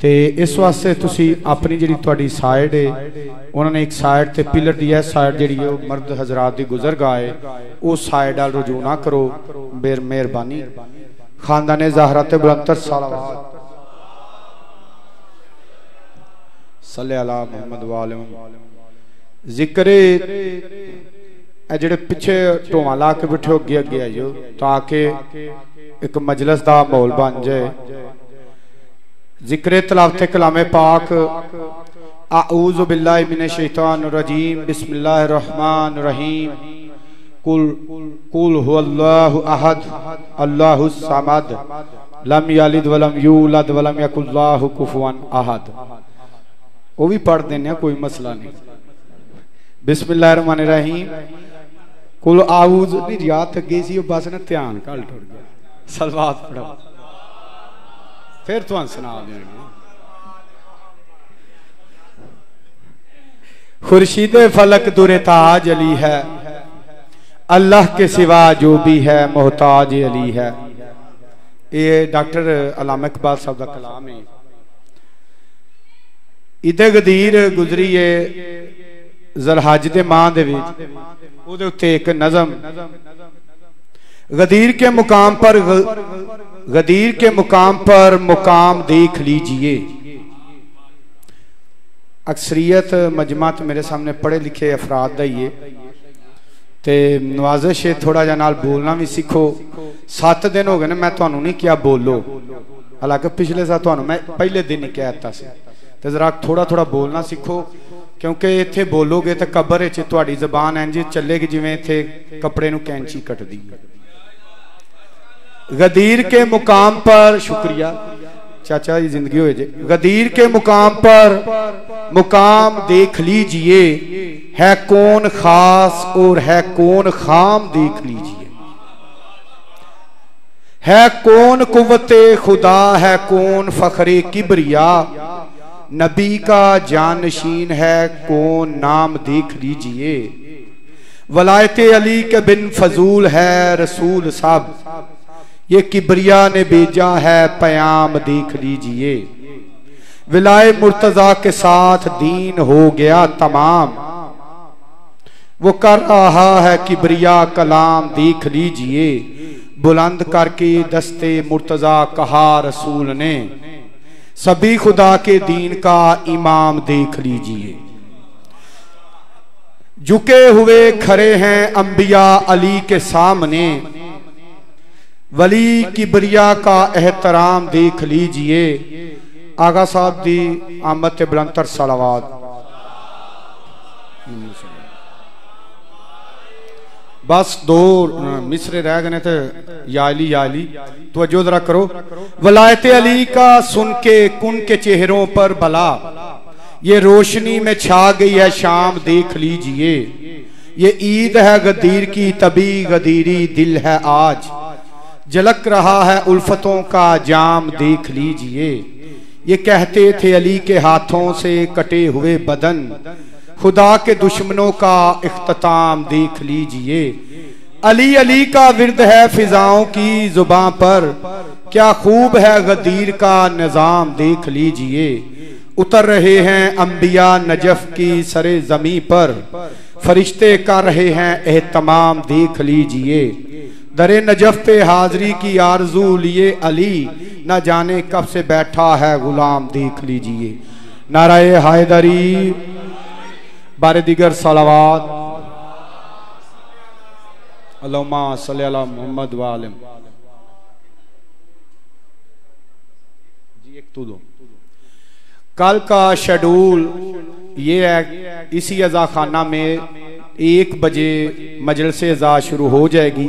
तो इस वास्ते तुसी अपनी जी थोड़ी साइड है उन्होंने एक साइड ते पिलर दी है साइड जी मर्द हजरात की गुजर गाए उस साइड वाल रुजू ना करो मेहरबानी। खानदाने ज़हरा ते बुलंदतर सलावत सल्ले अला मुहम्मद व आले मुहम्मद। जिक्र जेड़े पिछे ढोआ ला के बैठे अगे अगे आइयो ताकि एक मजलिस का माहौल बन जाए। जिक्र तलावत कलामे पाक आऊज़ु बिल्लाहि मिनश शैतानिर रजीम बिस्मिल्लाहिर रहमानिर रहीम कुल हुवल्लाहु अहद अल्लाहुस समद लम यलिद वलम यूलद वलम यकुल लाहु कुफुवन अहद। वो भी पढ़ देने कोई मसला नहीं। बिस्मिल्लाहिर रहमानिर रहीम कुल आऊज़ नहीं याद गई सी बस ना ध्यान घल टुर गया। सलवात पढ़ो फिर तुम सुना देंगे। खुर्शीद फलक दुरे ताज अली है अल्लाह के सिवा जो भी है मोहताज अली है। ये डॉक्टर अल्लामा इकबाल साहब का कलाम है। ईद गदीर गुजरी है ज़ुल्हज दे माह दे विच उहदे उत्ते एक नज़म गदीर के मुकाम पर मुकाम देख लीजिए। अक्सरियत मजमात मेरे सामने पढ़े लिखे अफराद दा ही है ते नवाजिश है थोड़ा जा नाल बोलना भी सीखो। 7 दिन हो गए ने मैं तुहानू नहीं किया बोलो, हालांकि पिछले साल तुहानू मैं पहले दिन ही कहता सी ते जरा थोड़ा थोड़ा बोलना सीखो क्योंकि इत्थे बोलोगे तो कबर च तुहाडी ज़बान इंज चलेगी जिवें इत्थे कपड़े नू कैंची कटदी। गदीर के मुकाम पर शुक्रिया चाचा जी जिंदगी हो जाए। गदीर के मुकाम पर मुकाम देख लीजिए है कौन खास और है कौन खाम देख लीजिए। है कौन कुव्वते खुदा है कौन फखरे किबरिया नबी का जानशीन है कौन नाम देख लीजिए। वलायते अली के बिन फजूल है रसूल साहब ये किबरिया ने भेजा है पयाम देख लीजिए। विलाय मुर्तजा के साथ दीन हो गया तमाम वो कर रहा है किबरिया कलाम देख लीजिए। बुलंद करके दस्ते मुर्तजा कहा रसूल ने सभी खुदा के दीन का इमाम देख लीजिए। झुके हुए खड़े हैं अंबिया अली के सामने वली किबरिया का एहतराम देख लीजिए। आगा साहब दी आमद ते बुलंदतर सलावत। बस 2 मिसरे रह गए थे याली तवज्जो जरा करो। वलायते अली का सुन के कुन के चेहरों पर भला ये रोशनी में छा गई है शाम देख लीजिए। ये ईद है गदीर की तभी गदीरी दिल है आज झलक रहा है उल्फतों का जाम देख लीजिए। ये कहते थे अली के हाथों से कटे हुए बदन खुदा के दुश्मनों का इख्तिताम देख लीजिए। अली अली का विर्द है फिजाओं की जुबां पर क्या खूब है गदीर का निजाम देख लीजिए। उतर रहे हैं अंबिया नजफ की सरे जमी पर फरिश्ते कर रहे हैं एहतमाम देख लीजिए। दरे नजफ पे हाजरी की आरजू लिए अली न जाने कब से बैठा है गुलाम देख लीजिए। नाराए हैदरी बारे दिगर सलावत अल्लाहुम्मा सल्ली अला मुहम्मद व आले जी। एक तो दो कल का शेड्यूल ये है इसी अज़ा खाना में 1 बजे मजलिस अज़ा शुरू हो जाएगी।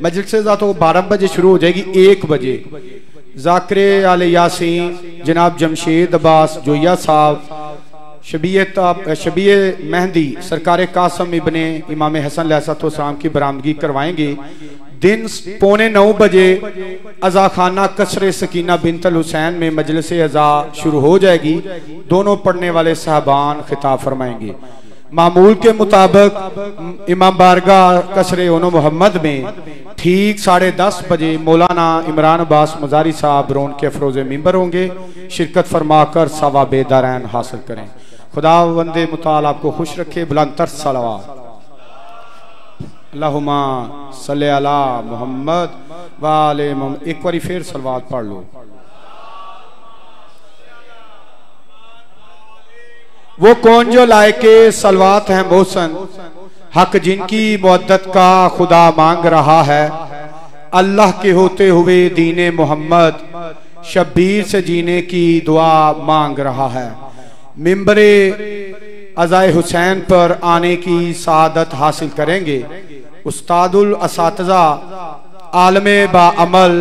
मजलिस अज़ा तो 12 बजे शुरू हो जाएगी। 1 बजे ज़ाकिरे आले यासीन जनाब जमशेद अब्बास जोया साहब शबीए मेहंदी सरकार कासम इब्ने इमाम हसन अलैहिस्सलाम की बरामदगी करवाएंगे। दिन 8:45 बजे अज़ा खाना कसरे सकीना बिनतल हुसैन में मजलिस अज़ा शुरू हो जाएगी। दोनों पढ़ने वाले साहबान खिताब फरमाएंगे। मामूल के मुताबिक इमाम बारगाह कसरे ओनो मोहम्मद में ठीक 10:30 बजे मौलाना इमरान अब्बास मजारी साहब रोन के अफरोज मिंबर होंगे। शिरकत फरमाकर सवाब दारैन हासिल करें। खुदा वंदे मुताल आपको खुश रखे। बुलंदतर सलावत अल्लाहुम्मा सल्ले अला मुहम्मद व आले मुहम्मद। एक बारी फिर सलवात पढ़ लो। वो कौन जो लायके सलवात है मोहसन, हक जिनकी मुअद्दत का खुदा मांग रहा है। अल्लाह के होते हुए दीने मोहम्मद शब्बीर से जीने की दुआ मांग रहा है। मिंबरे अज़ाए हुसैन पर आने की सादत हासिल करेंगे उस्तादुल असातिज़ा आलमे बा अमल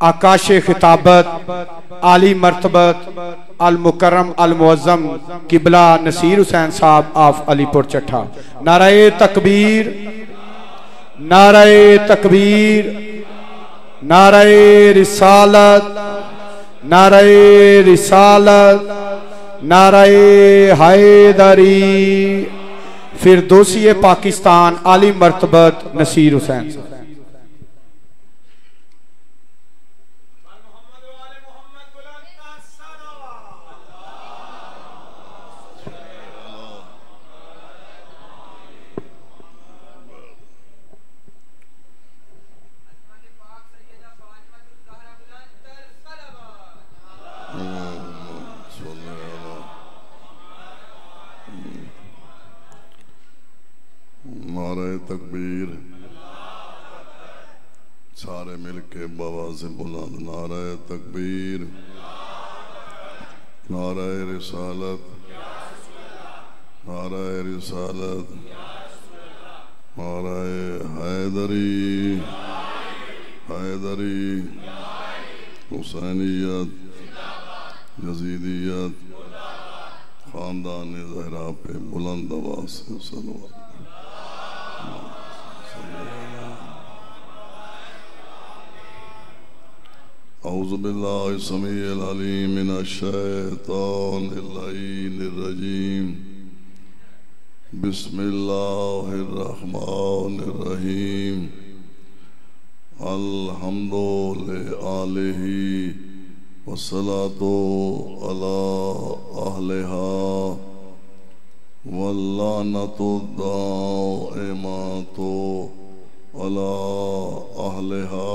आकाशे खिताबत आली मर्तबत अल मुकर्रम अल मुअज़्ज़म किबला नसीर हुसैन साहब आफ अलीपुर चट्ठा। नाराए तकबीर, नाराए तकबीर, नाराए रिसालत, नाराए रिसालत, नाराए हैदरी। फिरदौसी पाकिस्तान आली मर्तबत नसीर हुसैन साहब। तकबीर सारे मिलके बाबा से बुलंद। नाराए तकबीर, नाराए रिसालत, नाराए रिसालत, नाराए हैदरी, हैदरी, हुसैनियत, यजीदियत, खानदान ज़हरा पे बुलंद आवाज़ से सलवात। औज़ु बिल्लाहि समीइल अलीम मिनश शैतानिर रजीम। बिस्मिल्लाहिर रहमानिर रहीम। अल्हम्दु लिआलिही वस्सलातु अला अहलिहा वल्लानतु दाइमातु अला अहलिहा।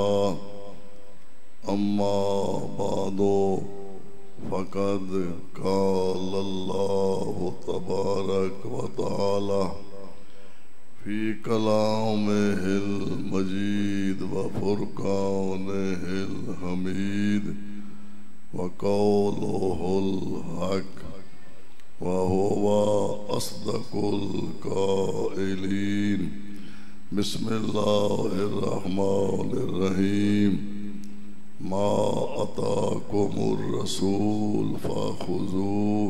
अम्मा बादो फ़क़द क़ालल्लाहु तबारक व तआला फ़ी कलामिहिल मजीद व फ़ुरक़ानिहिल हमीद व क़ौलुहुल हक़ व हुवा अस्दक़ुल क़ाइलीन। बिस्मिल्लाहिर रहमानिर रहीम। मा अताकुमुर रसूल फ़ख़ुज़ूहु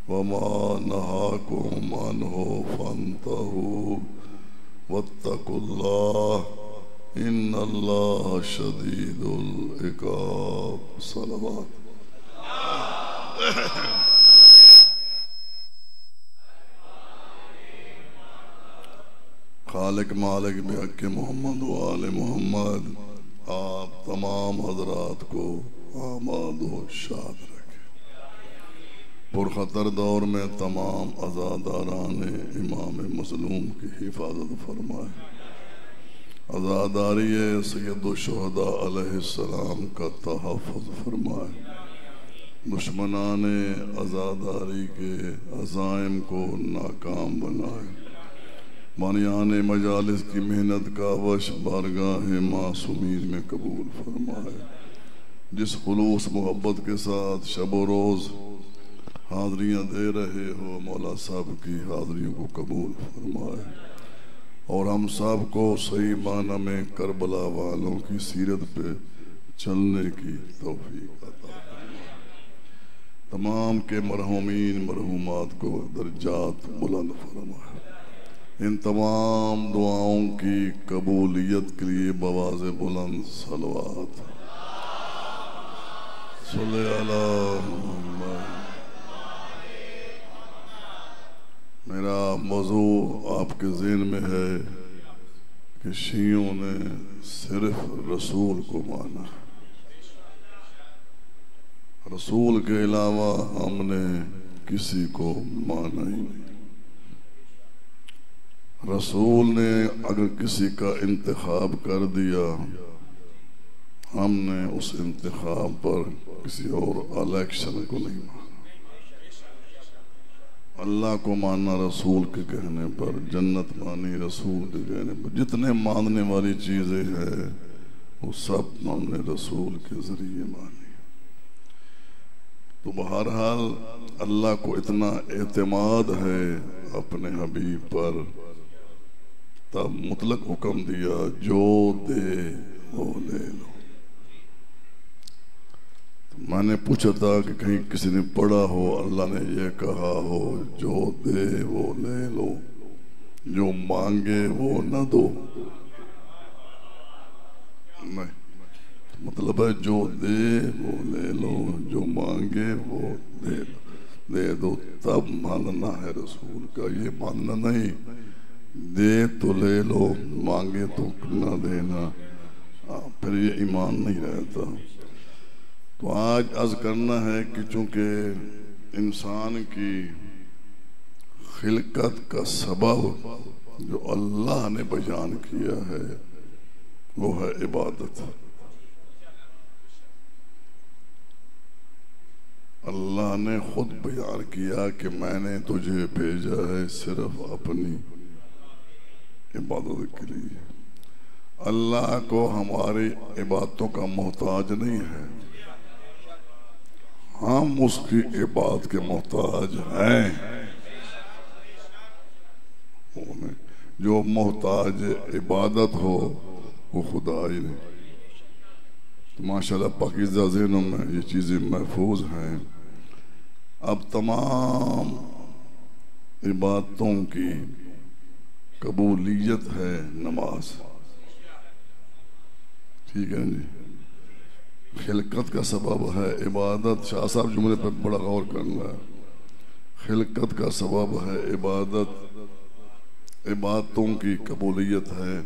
व मा नहाकुम अन्हु फ़न्तहू वत्तक़ुल्लाह इन्नल्लाह शदीदुल इक़ाब। सलावत। खालिक मालिक बिहक़्क़ि मोहम्मद व आले मोहम्मद आप तमाम हजरात को आबाद व शाद रखे। पुरखतर दौर में तमाम अज़ादारान इमाम मज़लूम की हिफाजत फरमाए। अज़ादारी सैयदुल शुहदा अलैहिस्सलाम का तहफ़्फ़ुज़ फरमाए। दुश्मनान अज़ादारी के अज़ाइम को नाकाम बनाए। बानियाने मजालिस की मेहनत का वश बारगाह मासूमीन में कबूल फरमाए। जिस खुलूस मोहब्बत के साथ शब व रोज़ हाज़रियाँ दे रहे हो मौला साहब की हाज़रियों को कबूल फरमाए और हम सब को सही माना में करबला वालों की सीरत पे चलने की तौफीक अता फरमाए। तमाम के मरहूमीन मरहूमात को दर्जात बुलंद फरमाए। इन तमाम दुआओं की कबूलियत के लिए बवाज़े बुलंद सलवात। सल्ले अला मुहम्मद। मेरा मौजू आपके ज़हन में है कि शियों ने सिर्फ रसूल को माना, रसूल के अलावा हमने किसी को माना ही नहीं। रसूल ने अगर किसी का इंतखाब कर दिया, हमने उस इंतखाब पर किसी और इलेक्शन को नहीं माना। अल्लाह को माना रसूल के कहने पर, जन्नत मानी रसूल के कहने पर, जितने मानने वाली चीजें हैं वो सब हमने रसूल के जरिए मानी। तो बहरहाल अल्लाह को इतना एतमाद है अपने हबीब पर, तब मुतलक हुक्म दिया जो दे वो ले लो। तो मैंने पूछा था कि कहीं किसी ने पढ़ा हो अल्लाह ने ये कहा हो जो दे वो ले लो, जो मांगे वो न दो? नहीं, मतलब है जो दे वो ले लो, जो मांगे वो दे दो। तब मानना है रसूल का, ये मानना नहीं दे तो ले लो, मांगे तो न देना, फिर ये ईमान नहीं रहता। तो आज अर्ज करना है कि चूंकि इंसान की खिलकत का सबब जो अल्लाह ने बयान किया है वो है इबादत। अल्लाह ने खुद बयान किया कि मैंने तुझे भेजा है सिर्फ अपनी इबादत के लिए। अल्लाह को हमारी इबादतों का मोहताज नहीं है, हम उसकी इबादत के मोहताज हैं। जो मोहताज इबादत हो वो खुदा ही नहीं। तो माशाल्लाह पाकीज़ा ज़हनों में ये चीज़ें महफूज हैं। अब तमाम इबादतों की कबूलियत है नमाज, ठीक है जी। खिलकत का सबब है इबादत। शाह साहब जुमले पर बड़ा गौर करना है। खिलकत का सबब है इबादत, इबादतों की कबूलियत है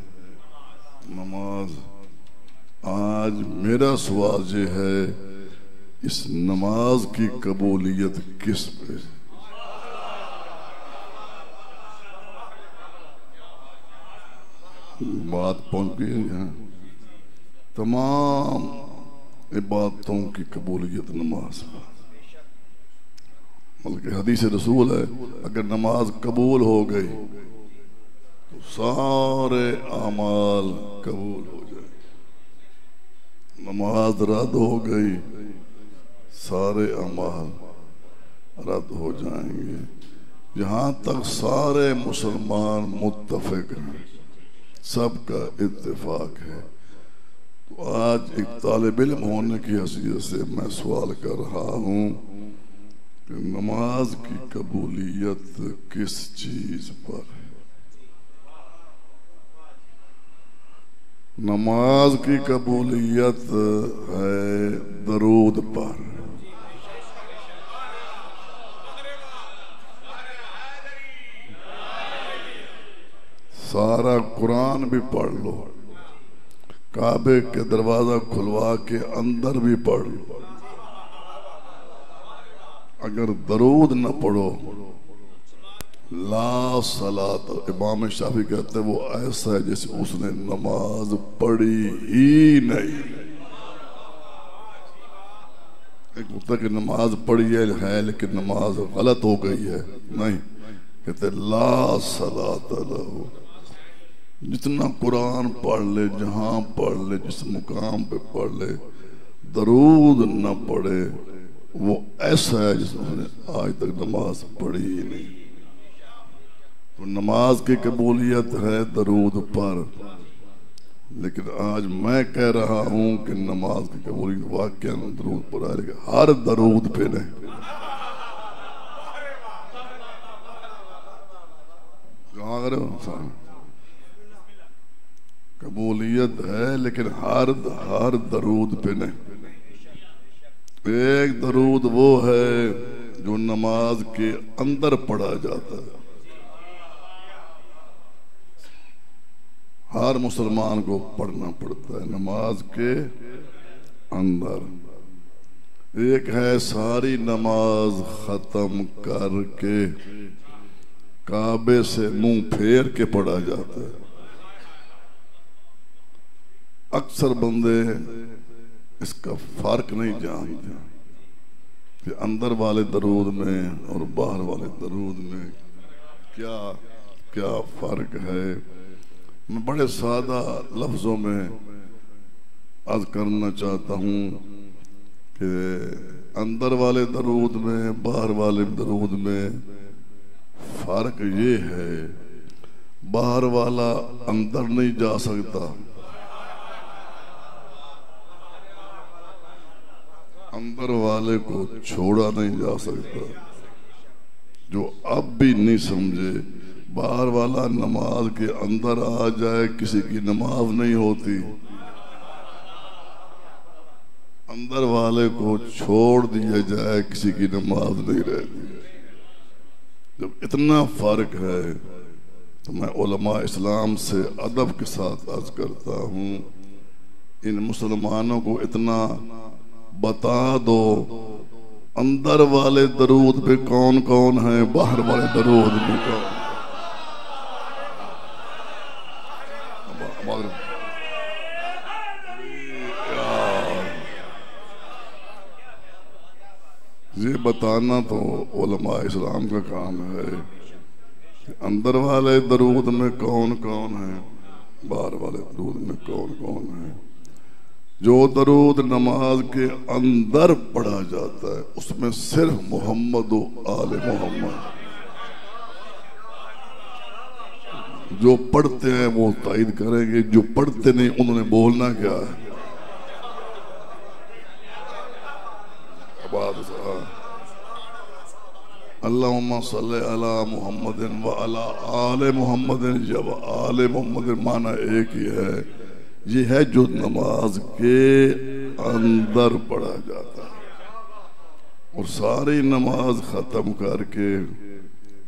नमाज। आज मेरा सवाल ये है, इस नमाज की कबूलियत किस पे? बात पहुंच गई है। तमाम इबादतों की कबूलियत नमाज पर, बल्कि हदीस रसूल है अगर नमाज कबूल हो गई तो सारे अमाल कबूल हो जाए। नमाज रद्द हो गई सारे अमाल रद्द हो जाएंगे। जहां तक सारे मुसलमान मुत्तफिक हैं, सबका इत्तेफाक है। तो आज एक तालिब इल्म होने की हैसियत से मैं सवाल कर रहा हूँ कि नमाज की कबूलियत किस चीज पर है? नमाज की कबूलियत है दरूद पर। सारा कुरान भी पढ़ लो, काबे के दरवाजा खुलवा के अंदर भी पढ़ लो, अगर दरूद न पढ़ो ला सलात। इमाम शाफी कहते हैं वो ऐसा है जैसे उसने नमाज पढ़ी ही नहीं। एक होता कि नमाज पढ़ी है लेकिन नमाज गलत हो गई है, नहीं, कहते ला सलात लहू। जितना कुरान पढ़ ले, जहां पढ़ ले, जिस मुकाम पे पढ़ ले, दरूद न पढ़े वो ऐसा है जिसने आज तक नमाज पढ़ी ही नहीं। तो नमाज की कबूलियत है दरूद पर, लेकिन आज मैं कह रहा हूं कि नमाज की कबूलियत वाकई दरूद पर है, लेकिन हर दरूद पे नहीं। कहाँ करे कबूलियत है लेकिन हर दरूद पे नहीं। एक दरूद वो है जो नमाज के अंदर पढ़ा जाता है, हर मुसलमान को पढ़ना पड़ता है नमाज के अंदर। एक है सारी नमाज खत्म करके काबे से मुंह फेर के पढ़ा जाता है। अक्सर बंदे इसका फर्क नहीं जानते कि अंदर वाले दरूद में और बाहर वाले दरूद में क्या क्या फर्क है। मैं बड़े सादा लफ्जों में अर्ज करना चाहता हूँ कि अंदर वाले दरूद में बाहर वाले दरूद में फर्क ये है, बाहर वाला अंदर नहीं जा सकता, अंदर वाले को छोड़ा नहीं जा सकता। जो अब भी नहीं समझे, बाहर वाला नमाज के अंदर आ जाए किसी की नमाज नहीं होती, अंदर वाले को छोड़ दिया जाए किसी की नमाज नहीं रहती। जब इतना फर्क है तो मैं उलमा इस्लाम से अदब के साथ अर्ज करता हूँ, इन मुसलमानों को इतना बता दो अंदर वाले दरूद पे कौन कौन है, बाहर वाले दरूद में कौन। ये बताना तो उलमा इस्लाम का काम है कि अंदर वाले दरूद में कौन कौन है, बाहर वाले दरूद में कौन कौन है। जो दरूद नमाज के अंदर पढ़ा जाता है उसमें सिर्फ मोहम्मद व आले मोहम्मद, जो पढ़ते हैं वो तायद करेंगे, जो पढ़ते नहीं उन्होंने बोलना क्या है। अल्लाहुम्मा सल्ली अला मुहम्मदिन व अला आले मुहम्मदिन। जब आले मोहम्मद माना एक ही है, ये है जो नमाज के अंदर पढ़ा जाता है। और सारी नमाज खत्म करके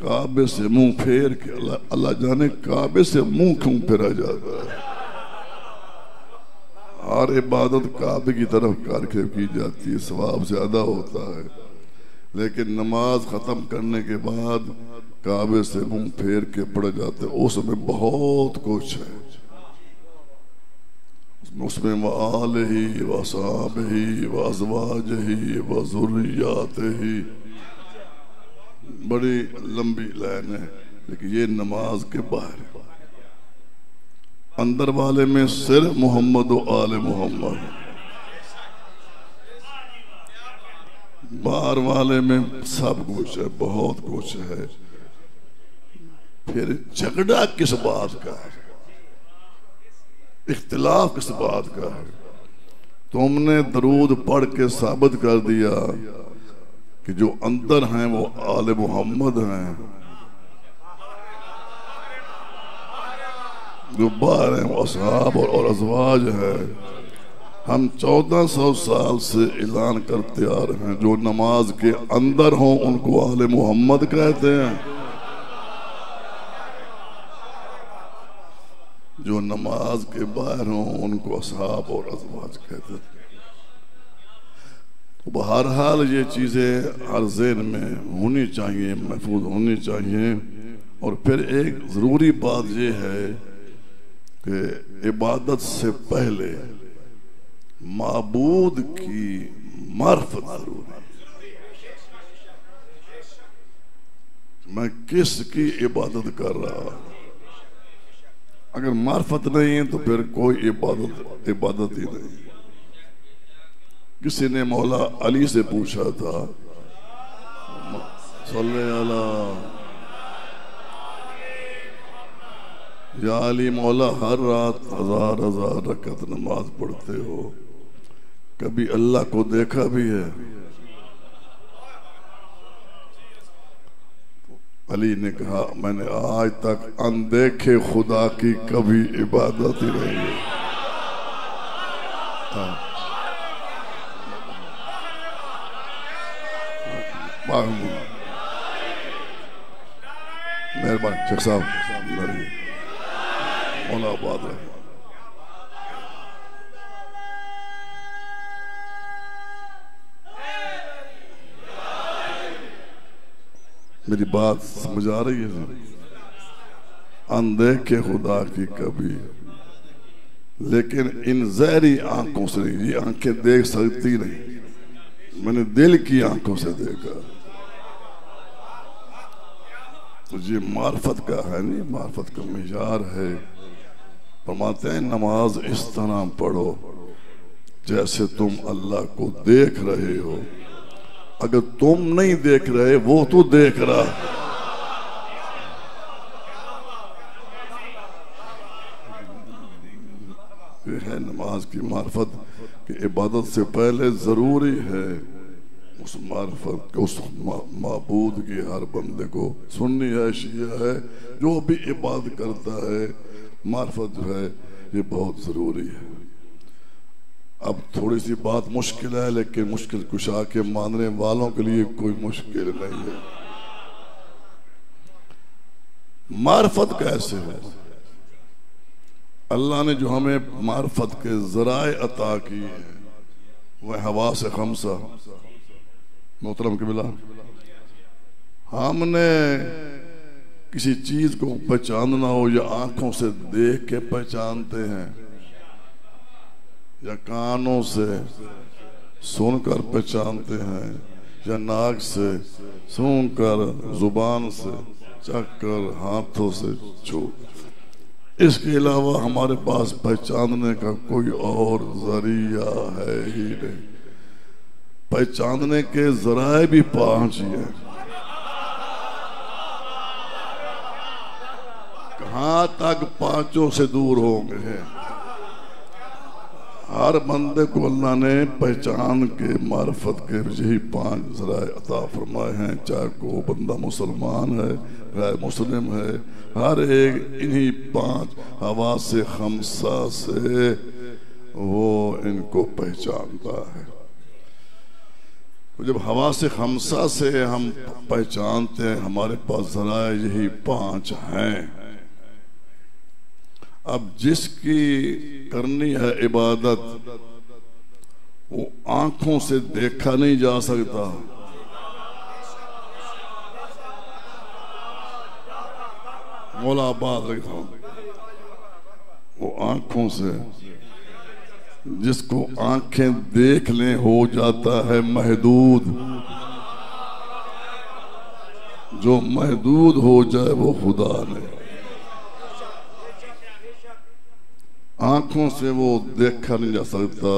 काबे से मुंह फेर के, अल्लाह जाने काबे से मुंह क्यों फेरा जाता है। हर इबादत काबे की तरफ करके की जाती है, सवाब ज्यादा होता है, लेकिन नमाज खत्म करने के बाद काबे से मुंह फेर के पड़ जाते, उसमें बहुत कुछ है। उसमें वालिही व असहाबिही व अज़वाजिही व ज़ुर्रिय्यातिही, बड़ी लंबी लाइन है, लेकिन ये नमाज के बाहर है। अंदर वाले में सिर्फ मोहम्मद व आले मोहम्मद, बाहर वाले में सब कुछ है, बहुत कुछ है। फिर झगड़ा किस बात का है, इख्तिलाफ किस बात का है। तुमने दरूद पढ़ के साबित कर दिया कि जो अंदर हैं वो आले मोहम्मद हैं, जो बाहर हैं वो असहाब और अज़वाज है। हम 1400 साल से ऐलान करते आ रहे हैं, जो नमाज के अंदर हों उनको आले मोहम्मद कहते हैं, जो नमाज के बाहर हों उनको असहाब और अज़वाज कहते हैं। तो बहरहाल ये चीज़ें हर ज़हन में होनी चाहिए, महफूज होनी चाहिए। और फिर एक ज़रूरी बात ये है कि इबादत से पहले माबूद की मार्फत जरूरी है। मैं किसकी इबादत कर रहा, अगर मार्फत नहीं है तो फिर कोई इबादत ही नहीं। किसी ने मौला अली से पूछा था, सल्ले अला या अली, मौला हर रात हजार हजार रकत नमाज पढ़ते हो, कभी अल्लाह को देखा भी है? अली ने कहा, मैंने आज तक अनदेखे खुदा की कभी इबादत ही नहीं है। मेहरबानी शेख साहब। मौला आबाद रहे। मेरी बात समझ आ रही है? अनदेखे खुदा की कभी, लेकिन इन जहरी आंखों से नहीं, ये आंखें देख सकती नहीं, मैंने दिल की आंखों से देखा। तो ये मार्फत का है नहीं, मार्फत का मिजार है। फरमाते हैं नमाज इस तरह पढ़ो जैसे तुम अल्लाह को देख रहे हो। अगर तुम नहीं देख रहे, वो तो देख रहा। ये है नमाज की मार्फत कि इबादत से पहले जरूरी है उस मार्फत को, उस माबूद की हर बंदे को सुन्नी है, शिया है, जो भी इबादत करता है, मार्फत जो है ये बहुत जरूरी है। अब थोड़ी सी बात मुश्किल है, लेकिन मुश्किल कुशा के मानने वालों के लिए कोई मुश्किल नहीं है। मार्फत कैसे है? अल्लाह ने जो हमें मार्फत के जराए अता किए हैं वह हवा से खमसा। मोहतरम किबला, हमने किसी चीज को पहचानना हो या आंखों से देख के पहचानते हैं या कानों से सुनकर पहचानते हैं या नाक से सूंघकर, जुबान से चखकर, हाथों से छू। इसके अलावा हमारे पास पहचानने का कोई और जरिया है ही नहीं। पहचानने के जराए भी 5 ही हैं। कहां तक 5 से दूर होंगे? हर बंदे को अल्लाह ने पहचान के मार्फत के यही 5 जराए अता फरमाए हैं। चाहे को बंदा मुसलमान है, गैर मुस्लिम है, हर एक इन्हीं 5 हवा से खमसा से वो इनको पहचानता है। जब हवा से खमसा से हम पहचानते हैं, हमारे पास जराए यही 5 हैं। अब जिसकी करनी है इबादत, वो आंखों से देखा नहीं जा सकता। मौला आबाद रखा, वो आंखों से, जिसको आंखें देख लें हो जाता है महदूद। जो महदूद हो जाए वो खुदा ने। आंखों से वो देखा नहीं जा सकता,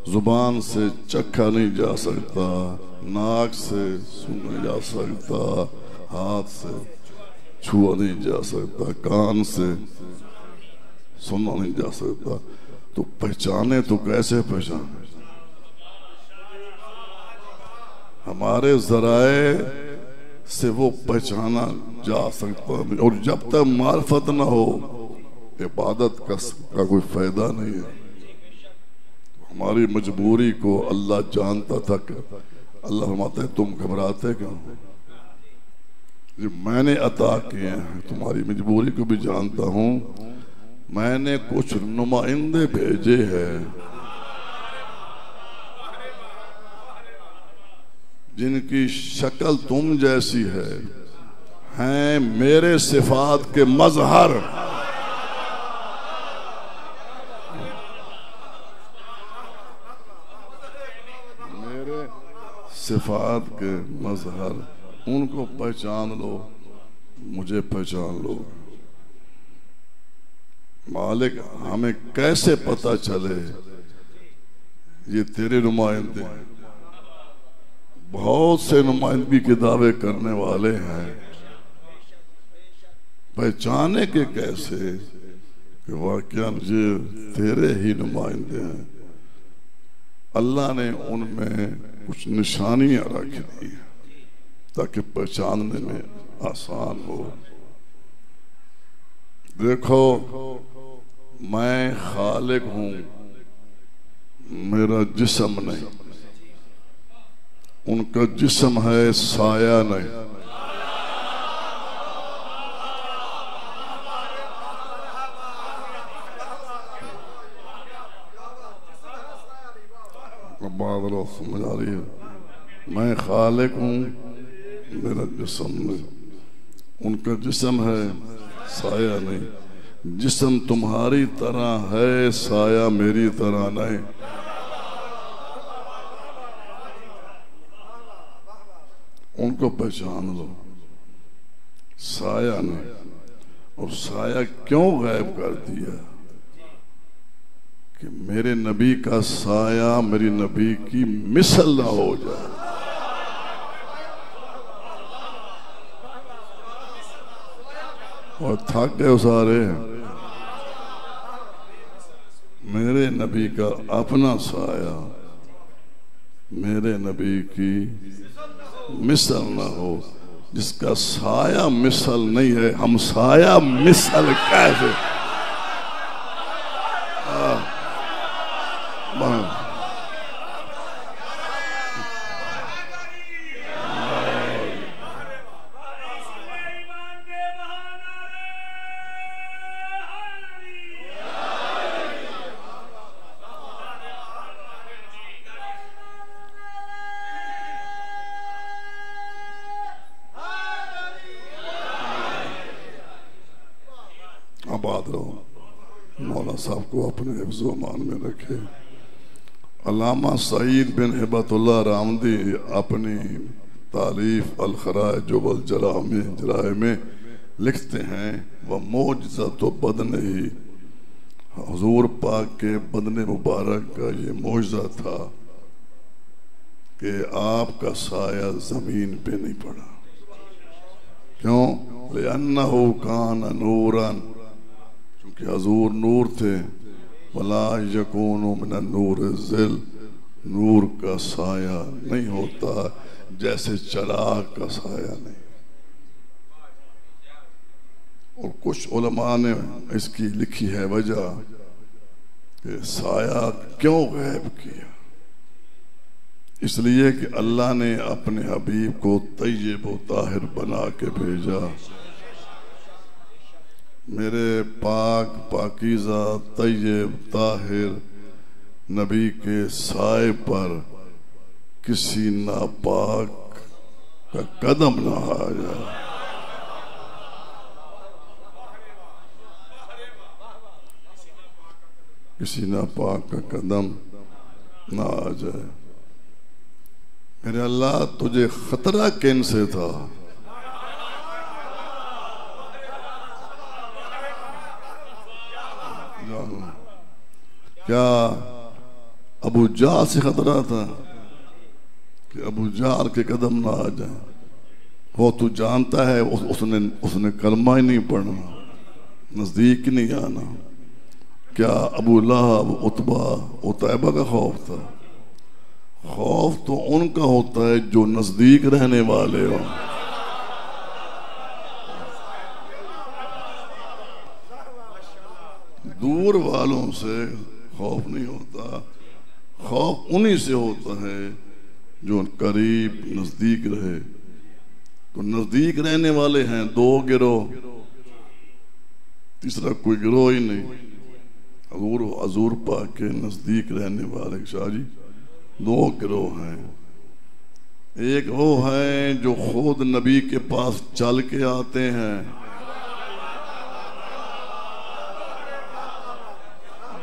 जुबान से चखा नहीं जा सकता, नाक से सुना नहीं जा सकता, हाथ से छुआ नहीं जा सकता, कान से सुना नहीं जा सकता। तो पहचाने तो कैसे पहचाने? हमारे जराए से वो पहचाना जा सकता नहीं। और जब तक मार्फत ना हो, इबादत का कोई फायदा नहीं है। हमारी मजबूरी को अल्लाह जानता था। अल्लाह फरमाता है तुम घबराते क्यों? जो मैंने अता किए हैं, तुम्हारी मजबूरी को भी जानता हूं। मैंने कुछ नुमाइंदे भेजे हैं जिनकी शक्ल तुम जैसी है, हैं मेरे सिफात के मजहर। मेरे सिफात के मजहर, उनको पहचान लो, मुझे पहचान लो। मालिक हमें कैसे पता चले ये तेरे नुमाइंदे? बहुत से नुमाइंदगी के दावे करने वाले हैं, पहचाने के कैसे कि वाकया ये तेरे ही नुमाइंदे हैं। अल्लाह ने उनमें कुछ निशानियां रखी दी ताकि पहचानने में आसान हो। देखो मैं खालिक हूं, मेरा जिस्म नहीं। उनका जिस्म है, साया नहीं। करो, समझ आ रही है? मैं खालिक हूँ, मेरा जिस्म नहीं, उनका जिस्म है, साया नहीं। जिस्म तुम्हारी तरह है, साया मेरी तरह नहीं। उनको पहचान लो, साया नहीं। और साया क्यों गायब कर दिया? कि मेरे नबी का साया मेरी नबी की मिसल ना हो जाए। और थक गए सारे। मेरे नबी का अपना साया मेरे नबी की मिसल ना हो। जिसका साया मिसल नहीं है, हम साया मिसल कैसे? आबाद रहो, मौला साहब को अपने हिफ्ज़ो अमान में रखे। अल्लामा सईद बिन हिबतुल्लाह रामदी अपनी तारीफ अल-खराए जुबल जराए में लिखते हैं, वह मौजज़ा तो बदन ही हुजूर पाक के बदन मुबारक का ये मौजज़ा था कि आपका साया जमीन पे नहीं पड़ा। क्यों? लिअन्नहु कान नूरन, क्योंकि हुजूर नूर थे। वला यकूनु मिनन नूर ज़िल, नूर का साया नहीं होता जैसे चिराग का साया नहीं। और कुछ उलमा ने इसकी लिखी है वजह कि साया क्यों गायब किया। इसलिए कि अल्लाह ने अपने हबीब को तय्यब व ताहिर बना के भेजा। मेरे पाक पाकीज़ा तय्यब ताहिर नबी के साए पर किसी नापाक का कदम न आ जाए। किसी नापाक का कदम ना आ जाए। मेरे अल्लाह तुझे खतरा किन से था? क्या अबू जाल से खतरा था कि अबू जाल के कदम ना आ जाए? वो तू जानता है उसने कलमा ही नहीं पढ़ना, नजदीक नहीं आना। क्या अबू लहब उतबा उतैबा का खौफ था? खौफ तो उनका होता है जो नजदीक रहने वाले हो। दूर वालों से खौफ नहीं होता, खौफ उन्हीं से होता है जो करीब नजदीक रहे। तो नजदीक रहने वाले हैं दो गिरोह, तीसरा कोई गिरोह ही नहीं। हजूर पाक के नजदीक रहने वाले शाह जी दो गिरोह हैं। एक वो हैं जो खुद नबी के पास चल के आते हैं,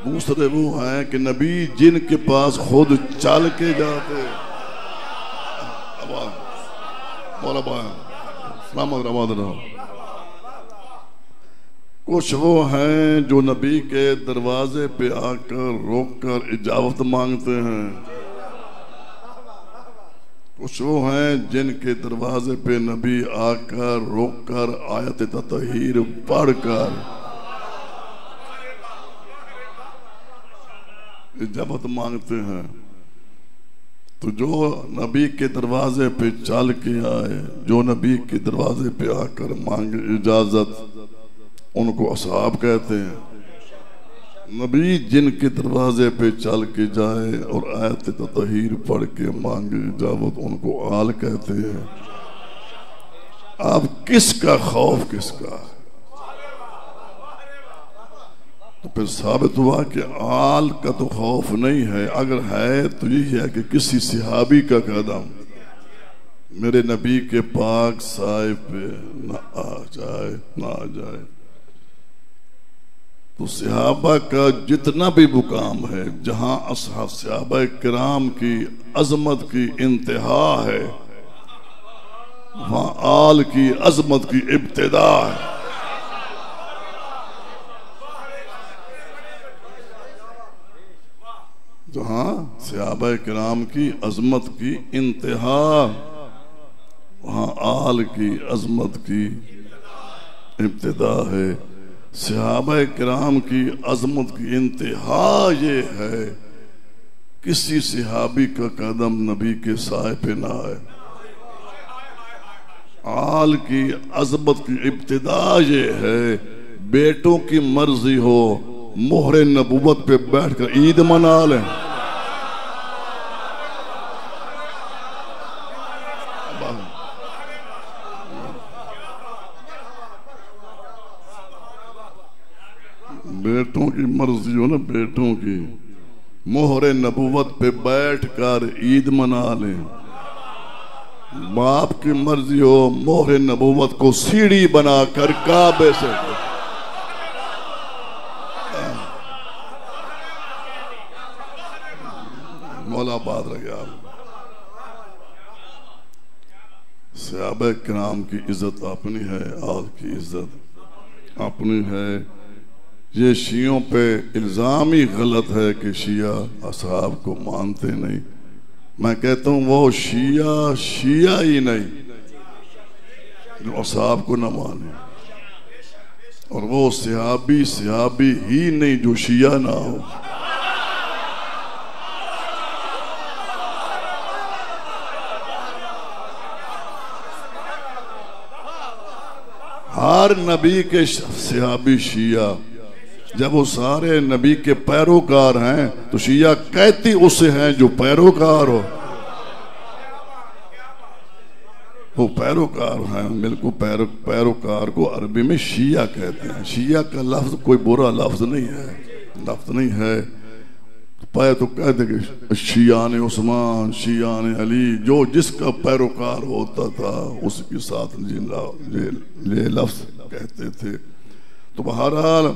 दूसरे वो हैं कि नबी जिनके पास खुद चल के जाते। कुछ वो हैं जो नबी के दरवाजे पे आकर रोककर इजाजत मांगते हैं। कुछ वो हैं जिनके दरवाजे पे नबी आकर रोककर आयत ततहीर पढ़कर इजाजत मांगते हैं। तो जो नबी के दरवाजे पे चल के आए, जो नबी के दरवाजे पे आकर मांगे इजाजत, उनको असहाब कहते हैं। नबी जिनके दरवाजे पे चल के जाए और आयत ततहीर पढ़ के मांगे इजाजत, उनको आल कहते हैं। अब किसका खौफ किसका? तो फिर साबित हुआ कि आल का तो खौफ नहीं है, अगर है तो यही है कि किसी सिहाबी का कदम मेरे नबी के पाक साए पे ना आ जाए। तो सहाबा का जितना भी मुकाम है, जहां सहाबा किराम की अजमत की इंतहा है, वहां आल की अजमत की इब्तिदा है। जहां सहाबा किराम की अजमत की इंतहा, वहां आल की अजमत की इब्तिदा है। सहाबा किराम की अजमत की इंतहा ये है, किसी सहाबी का कदम नबी के साए पे ना आए। आल की अजमत की इब्तिदा ये है, बेटों की मर्जी हो मोहरे नबूवत पे बैठकर ईद मना लें। बेटों की मर्जी हो ना, बेटों की मोहरे नबूवत पे बैठकर ईद मना लें। बाप की मर्जी हो मोहरे नबूवत को सीढ़ी बनाकर काबे से मौला बात रह गया। सहाबा किराम की इज्जत अपनी है, आल की इज्जत अपनी है। ये शियों पे इल्जाम ही गलत है कि शिया असहाब को मानते नहीं। मैं कहता हूं वो शिया ही नहीं जो असहाब को न माने, और वो सहाबी ही नहीं जो शिया ना हो। हर नबी के सहाबी शिया, जब वो सारे नबी के पैरोकार हैं तो शिया कहती उससे हैं जो पैरोकार हो। वो पैरोकार हैं, बिल्कुल पैरोकार को अरबी में शिया कहते हैं। शिया का लफ्ज कोई बुरा लफ्ज नहीं है। पाए तो कहते कि शियाने उस्मान, शियाने अली, जो जिसका पैरोकार होता था उसके साथ ये लफ्ज कहते थे। तो बहरहाल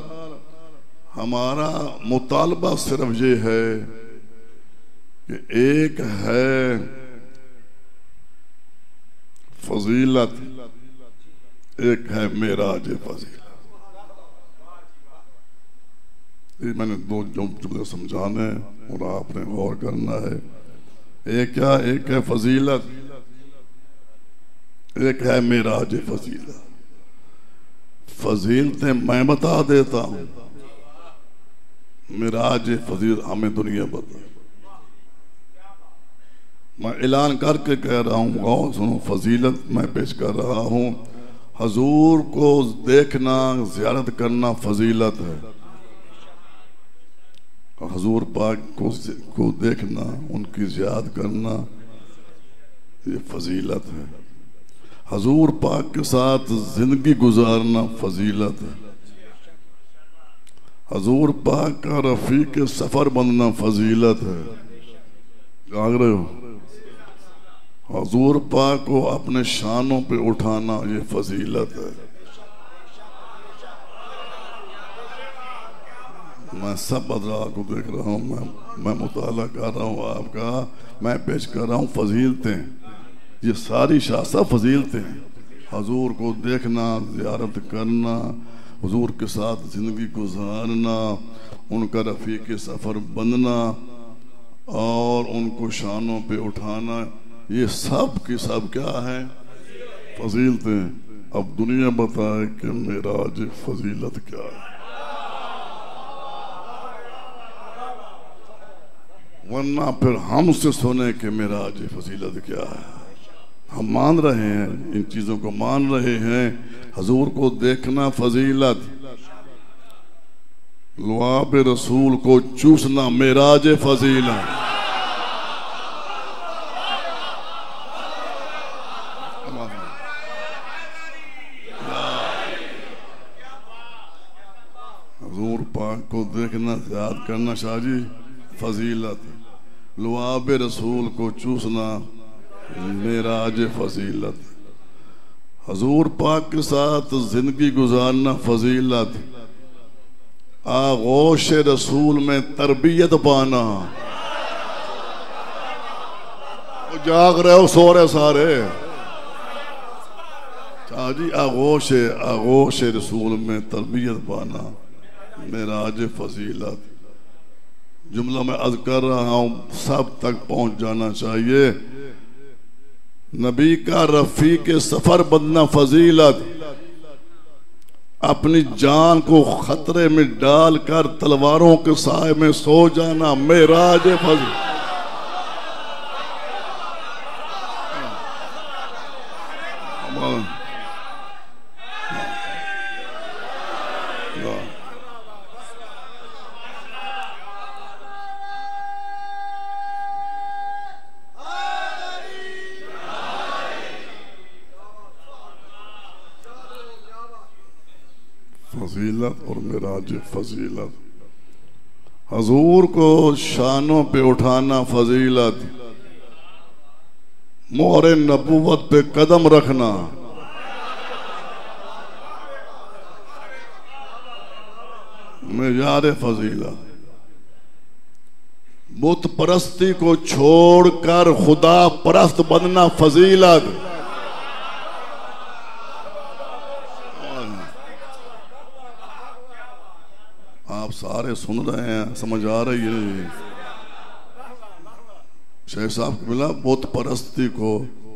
हमारा मुतालबा सिर्फ ये है कि एक है फजीलत, एक है मेराज फजीलत। ये मैंने दो जुमले समझाने और आपने गौर करना है। एक है फजीलत, एक है मेराज फजीलत। फजीलतें मैं बता देता हूं, मेराज फजीलत हमें दुनिया बता। मैं ऐलान करके कह रहा हूं, गौर सुनो, फजीलत मैं पेश कर रहा हूं। हजूर को देखना, ज़ियारत करना फजीलत है। हजूर पाक को देखना, उनकी ज़ियारत करना ये फजीलत है। हजूर पाक के साथ जिंदगी गुजारना फजीलत है। हजूर पाक का रफीक सफर बनना फजीलत है। जाग रहे हो? हजूर पाक को अपने शानों पे उठाना ये फजीलत है। मैं सब बदलाव को देख रहा हूँ, मैं मुताला कर रहा हूँ आपका, मैं पेश कर रहा हूँ फजीलतें। ये सारी शासा फजीलतें हैं। हजूर को देखना, ज़ियारत करना, हुजूर के साथ ज़िंदगी गुजारना, उनका रफ़ीक़ सफ़र बनना और उनको शानों पे उठाना, ये सब की सब क्या है? फजीलतें। अब दुनिया बताए कि मेराज फजीलत क्या है। वरना फिर हमसे सुने कि मेराज फजीलत क्या है। हम मान रहे हैं, इन चीज़ों को मान रहे हैं। हजूर को देखना फजीलत, लुआब रसूल को चूसना मेराज फजीलत। हुजूर पाक को देखना, याद करना शाहजी फजीलत, लुआब रसूल को चूसना मेराज फजीलत, हुजूर पाक के साथ जिंदगी गुजारना फजीलत, आगोश रसूल में तरबियत पाना। जाग रहे हो, सो रहे सारे शाहजी, आगोश रसूल में तरबियत पाना मेराज फजीलत। जुमला मैं अर्ज कर रहा हूं, सब तक पहुंच जाना चाहिए। नबी का रफी के सफर बनना फजीलत, अपनी जान को खतरे में डालकर तलवारों के साए में सो जाना मेराज फजीलत। फजीलत और मेराज फजीलत, हजूर को शानों पे उठाना फजीलत, मोहरे नबूवत पे कदम रखना, मेयार फजीलत, बुत परस्ती को छोड़कर खुदा परस्त बनना फजीलत। आप सारे सुन रहे हैं, समझ आ रही है? शेख साहब को मिला, बुत परस्ती को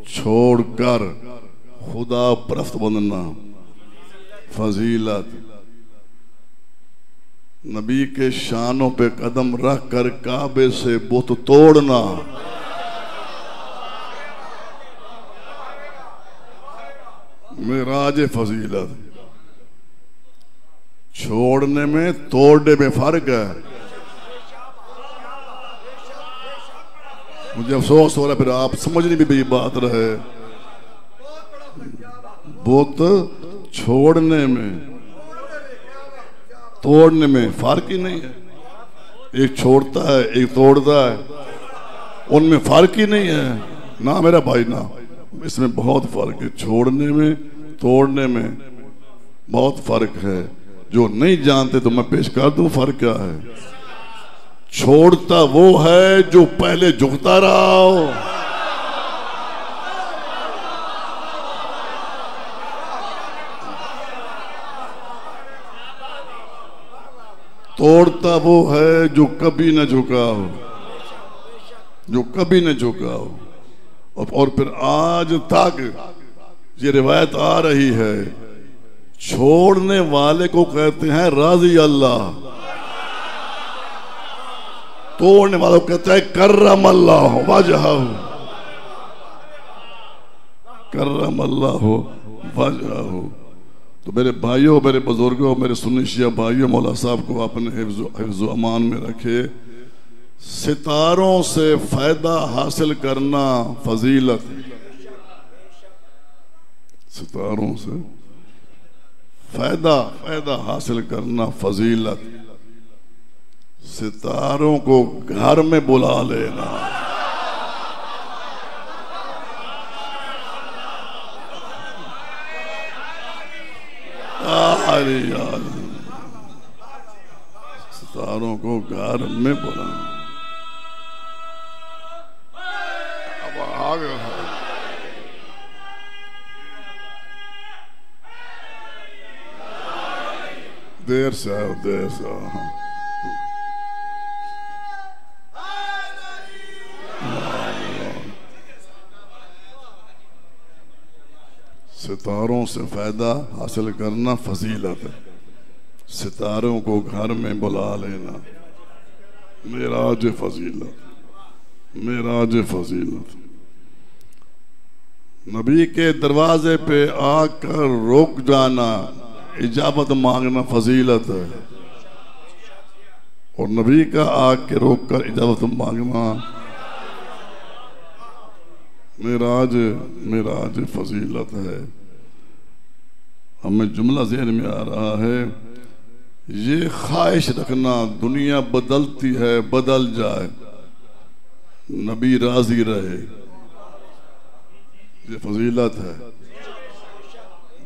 छोड़कर खुदा परस्त बनना फजीलत, नबी के शानों पे कदम रख कर काबे से बुत तोड़ना, मेराज फजीलत। छोड़ने में तोड़ने में फर्क है। मुझे अफसोस हो रहा है, फिर आप समझने भी बात रहे। बुत छोड़ने में तोड़ने में फर्क ही नहीं है। एक छोड़ता है, एक तोड़ता है, उनमें फर्क ही नहीं है ना मेरा भाई ना। इसमें बहुत फर्क है, छोड़ने में तोड़ने में बहुत फर्क है। जो नहीं जानते तो मैं पेश कर दूं फर्क क्या है। छोड़ता वो है जो पहले झुकता रहा हो, तोड़ता वो है जो कभी न झुका हो, जो कभी न झुका हो। और फिर आज तक ये रिवायत आ रही है, छोड़ने वाले को कहते हैं राजी अल्लाह, तोड़ने वालों को कहते हैं कर्रम अल्लाह वजहहू, कर्रम अल्लाह वजहहू। तो मेरे भाइयों, मेरे बुजुर्गों, मेरे सुन्नी शिया भाइयों, मौला साहब को अपने हिफ्ज़ अमान में रखे। सितारों से फायदा हासिल करना फजीलत, सितारों से फायदा हासिल करना फजीलत, सितारों को घर में बुला लेना, सितारों को घर में बुलाना। अब आगे देर से सितारों से फायदा हासिल करना फजीलत है, सितारों को घर में बुला लेना मेराज फजीलत, मेराज फजीलत। नबी के दरवाजे पे आकर रुक जाना, इजाबत मांगना फजीलत है, और नबी का आके रोक कर इजाबत मांगना मेराज फजीलत है। हमें जुमला ज़हन में आ रहा है, ये ख्वाहिश रखना दुनिया बदलती है बदल जाए, नबी राजी रहे, ये फजीलत है।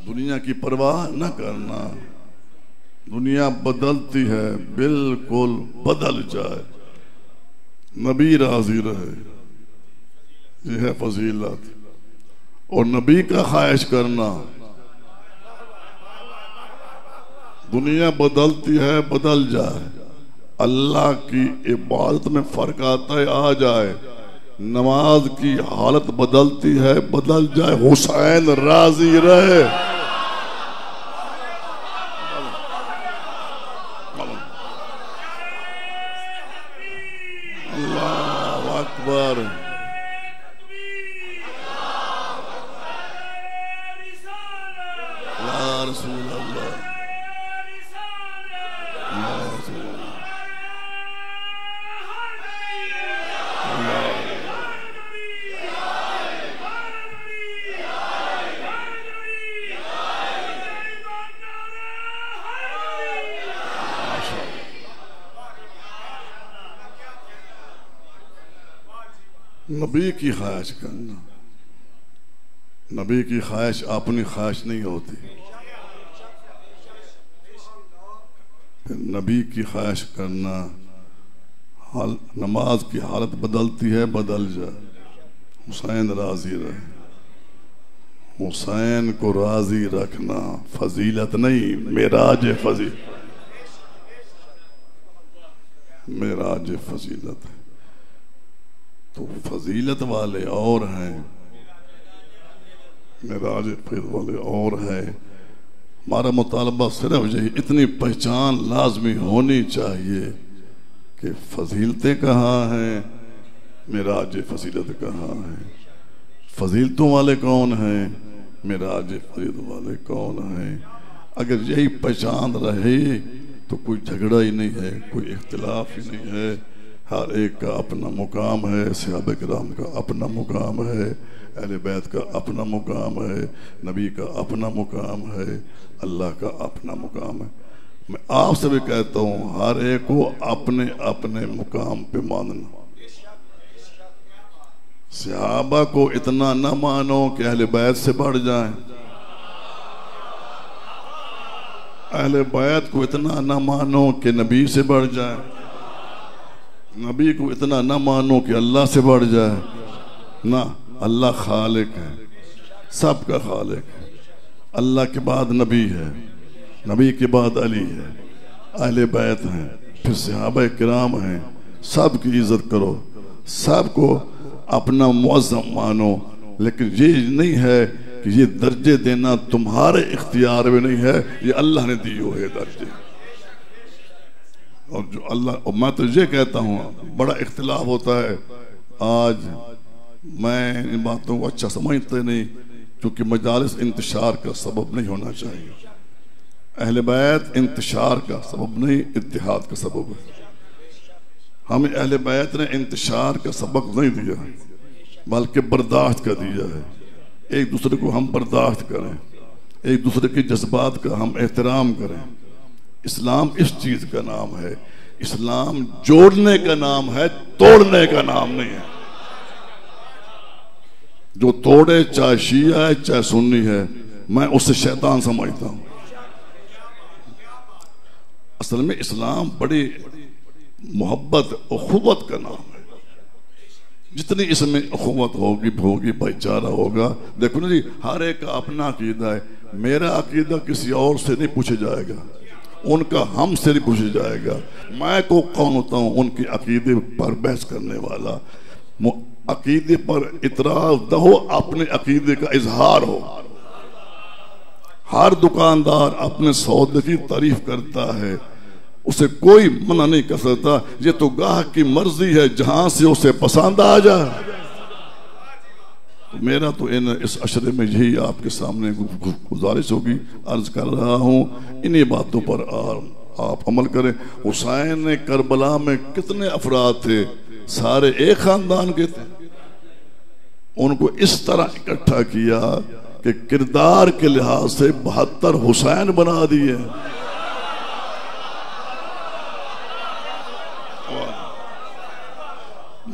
दुनिया की परवाह न करना, दुनिया बदलती है बिल्कुल बदल जाए, नबी राजी रहे, यह है फजीलत। और नबी का ख्वाहिश करना, दुनिया बदलती है बदल जाए, अल्लाह की इबादत में फर्क आता है आ जाए, नमाज की हालत बदलती है बदल जाए, हुसैन राजी रहे। अल्लाह अकबर। या रसूल अल्लाह, या रसूल नबी की ख्वाहिश करना, नबी की ख्वाहिश अपनी ख्वाहिश नहीं होती। फिर नबी की ख्वाहिश करना, नमाज की हालत बदलती है बदल जाए, हुसैन राजी रहे, हुसैन को राजी रखना फजीलत नहीं, मेराज मेराज फजीलत है। तो फजीलत वाले और हैं, मेराज वाले और है। हमारा मुतालबा सिर्फ यही, इतनी पहचान लाजमी होनी चाहिए कि फजीलतें कहाँ हैं, मेराज फजीलत कहाँ है, फजीलतों वाले कौन हैं, मेराज फजीलत वाले कौन हैं। अगर यही पहचान रहे तो कोई झगड़ा ही नहीं है, कोई इख्तिलाफ ही नहीं है, हर एक का अपना मुकाम है, सहाबा किराम का अपना मुकाम है, अहले बैत का अपना मुकाम है, नबी का अपना मुकाम है, अल्लाह का अपना मुकाम है। मैं आपसे भी कहता हूँ हर एक को अपने अपने मुकाम पे मानना। सहाबा को इतना न मानो कि अहले बैत से बढ़ जाए, अहले बैत को इतना न मानो कि नबी से बढ़ जाए, नबी को इतना न मानो कि अल्लाह से बढ़ जाए ना। अल्लाह खालिक है, सबका खालिक है, अल्लाह के बाद नबी है, नबी के बाद अली है, अहले बैत हैं, फिर सहाबा किराम हैं। सबकी इज्जत करो, सबको अपना मुअज़्ज़म मानो, लेकिन ये नहीं है कि ये दर्जे देना तुम्हारे इख्तियार में नहीं है, ये अल्लाह ने दिए हुए दर्जे। और जो अल्लाह, और मैं तो ये कहता हूँ बड़ा इख्तिलाफ होता है आज, मैं इन बातों को अच्छा समझते नहीं, क्योंकि मजालिस इंतशार का सबब नहीं होना चाहिए। अहले बैत इंतशार का सबब नहीं, इत्तिहाद का सबब है। हमें अहले बैत ने इंतशार का सबक नहीं दिया, बल्कि बर्दाश्त का दिया है। एक दूसरे को हम बर्दाश्त करें, एक दूसरे के जज्बात का हम एहतराम करें। इस्लाम इस चीज का नाम है, इस्लाम जोड़ने का नाम है, तोड़ने का नाम नहीं है। जो तोड़े चाहे शिया है चाहे सुन्नी है, मैं उसे शैतान समझता हूं। असल में इस्लाम बड़ी मोहब्बत उखुवत का नाम है। जितनी इसमें उखुवत होगी भाईचारा होगा। देखो ना जी, हर एक का अपना अकीदा है। मेरा अकीदा किसी और से नहीं पूछा जाएगा, उनका हमसे नहीं पूछा जाएगा। मैं को कौन होता हूँ उनके अकीदे पर बहस करने वाला। अकीदे पर इतराज न हो, अपने अकीदे का इजहार हो। हर दुकानदार अपने सौदे की तारीफ करता है, उसे कोई मना नहीं कर सकता। ये तो गाहक की मर्जी है, जहां से उसे पसंद आ जाए। तो मेरा तो इस अशरे में यही आपके सामने गुजारिश होगी, अर्ज कर रहा हूँ, इन्हीं बातों पर आप अमल करें। हुसैन ने करबला में कितने अफराद थे, सारे एक खानदान के थे। उनको इस तरह इकट्ठा किया कि किरदार के लिहाज से 72 हुसैन बना दिए।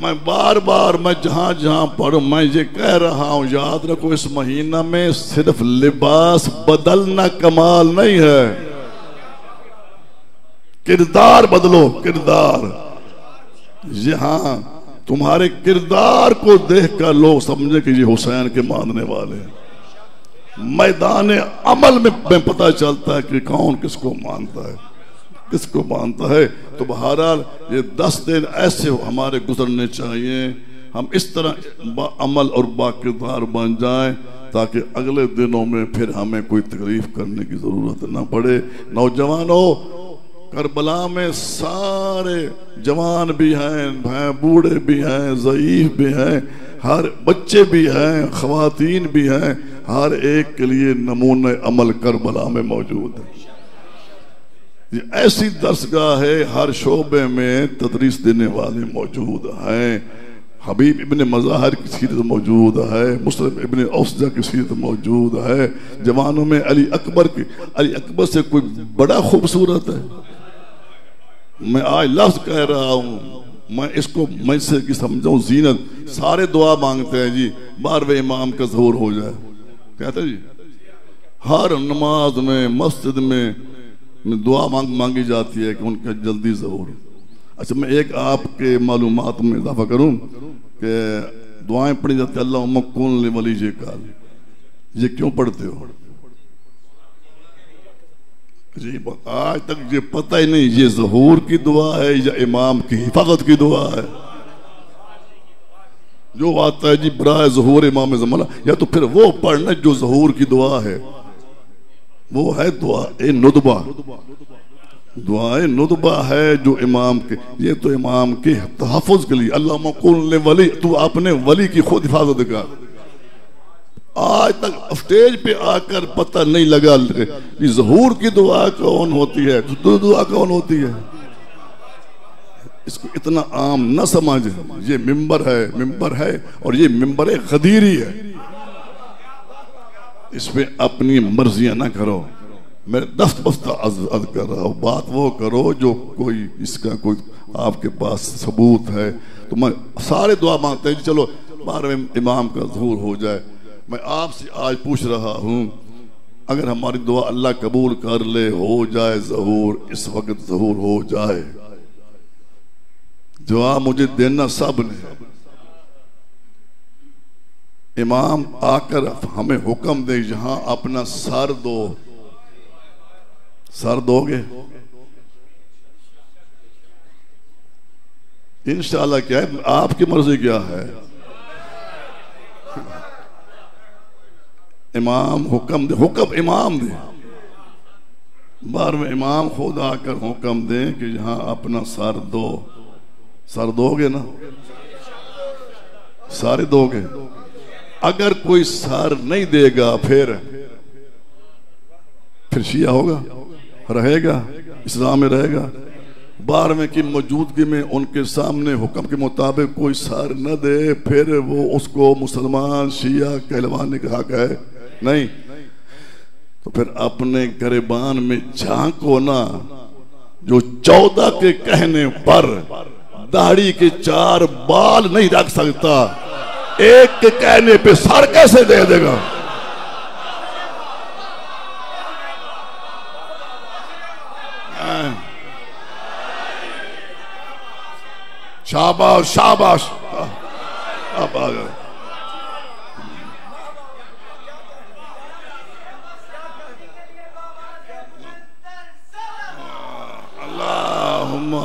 मैं बार बार मैं जहां जहां पढ़ूं मैं ये कह रहा हूं, याद रखो इस महीना में सिर्फ लिबास बदलना कमाल नहीं है, किरदार बदलो, किरदार। यहां तुम्हारे किरदार को देखकर लोग समझे कि ये हुसैन के मानने वाले हैं। मैदान अमल में पता चलता है कि कौन किसको मानता है, किसको मानता है। तो बहरहाल ये 10 दिन ऐसे हमारे गुजरने चाहिए, हम इस तरह अमल और बाकिरदार बन जाएं ताकि अगले दिनों में फिर हमें कोई तकलीफ करने की जरूरत ना पड़े। नौजवानों, करबला में सारे जवान भी हैं, बूढ़े भी हैं, ज़ईफ भी हैं, हर बच्चे भी हैं, ख़वातीन भी हैं, हर एक के लिए नमूने अमल करबला में मौजूद है। ये ऐसी दरसगाह है, हर शोबे में तदरीस देने वाले मौजूद हैं। हबीब इब्न मज़ाहिर की सीरत मौजूद है, मुस्लिम इब्न औसजा की सीरत मौजूद है। जवानों में अली अकबर से कोई बड़ा खूबसूरत है? मैं आज लफ्ज कह रहा हूँ, मैं इसको मैं से कि समझाऊं जीनत। सारे दुआ मांगते हैं जी 12वें इमाम का ज़हूर हो जाए, कहते हैं जी हर नमाज में मस्जिद में दुआ मांगी जाती है कि उनका जल्दी ज़हूर। अच्छा, मैं एक आपके मालूमात में इजाफा करूं कि दुआएं पढ़ी जाती है अल्लाहुम्मा कुन लि वलिय्यिका, ये क्यों पढ़ते हो? जी आज तक ये पता ही नहीं ये ज़हूर की दुआ है या इमाम की हिफाजत की दुआ है। जो आता है जी बराए ज़हूर इमाम ज़माना, या तो फिर वो पढ़ना जो ज़हूर की दुआ है, वो है दुआ ए नुदबा। दुआए नुदबा है जो इमाम के, ये तो इमाम के तहफ़्फ़ुज़ के लिए अल्लाहुम्मा कुन लि वली, तू अपने वली की खुद हिफाजत कर। आज तक स्टेज पे आकर पता नहीं लगा कि ज़हूर की दुआ कौन होती है, दुआ कौन होती है। इसको इतना आम न समझ, ये मिंबर है और ये मिंबर खदीरी है, इसमें अपनी मर्जियां ना करो। मैं दस्त बस्ता अर्ज कर रहा हूँ, बात वो करो जो कोई इसका कोई आपके पास सबूत है। तो मैं सारे दुआ मांगते हैं चलो 12वें इमाम का ज़हूर हो जाए। मैं आपसे आज पूछ रहा हूँ, अगर हमारी दुआ अल्लाह कबूल कर ले, हो जाए ज़हूर, इस वक्त ज़हूर हो जाए, जवाब मुझे देना सब ने। इमाम आकर हमें हुक्म दे यहां अपना सर दो, सर दोगे इंशाअल्लाह। क्या है आपकी मर्जी क्या है? इमाम हुक्म दे, हुक्म इमाम दे। 12वें इमाम खुद आकर हुक्म दे कि यहां अपना सर दो। सर दोगे ना? सारे दोगे। अगर कोई सर नहीं देगा फिर शिया होगा, रहेगा, इस्लाम में रहेगा। 12वें की मौजूदगी में उनके सामने हुक्म के मुताबिक कोई सर न दे, फिर वो उसको मुसलमान शिया कहलवाने का हक है नहीं। तो फिर अपने गिरबान में झांको ना, जो 14 के कहने पर दाढ़ी के 4 बाल नहीं रख सकता, एक के कहने पे सर कैसे दे देगा? शाबाश शाबाश। अब आ गए। अल्लाहुम्मा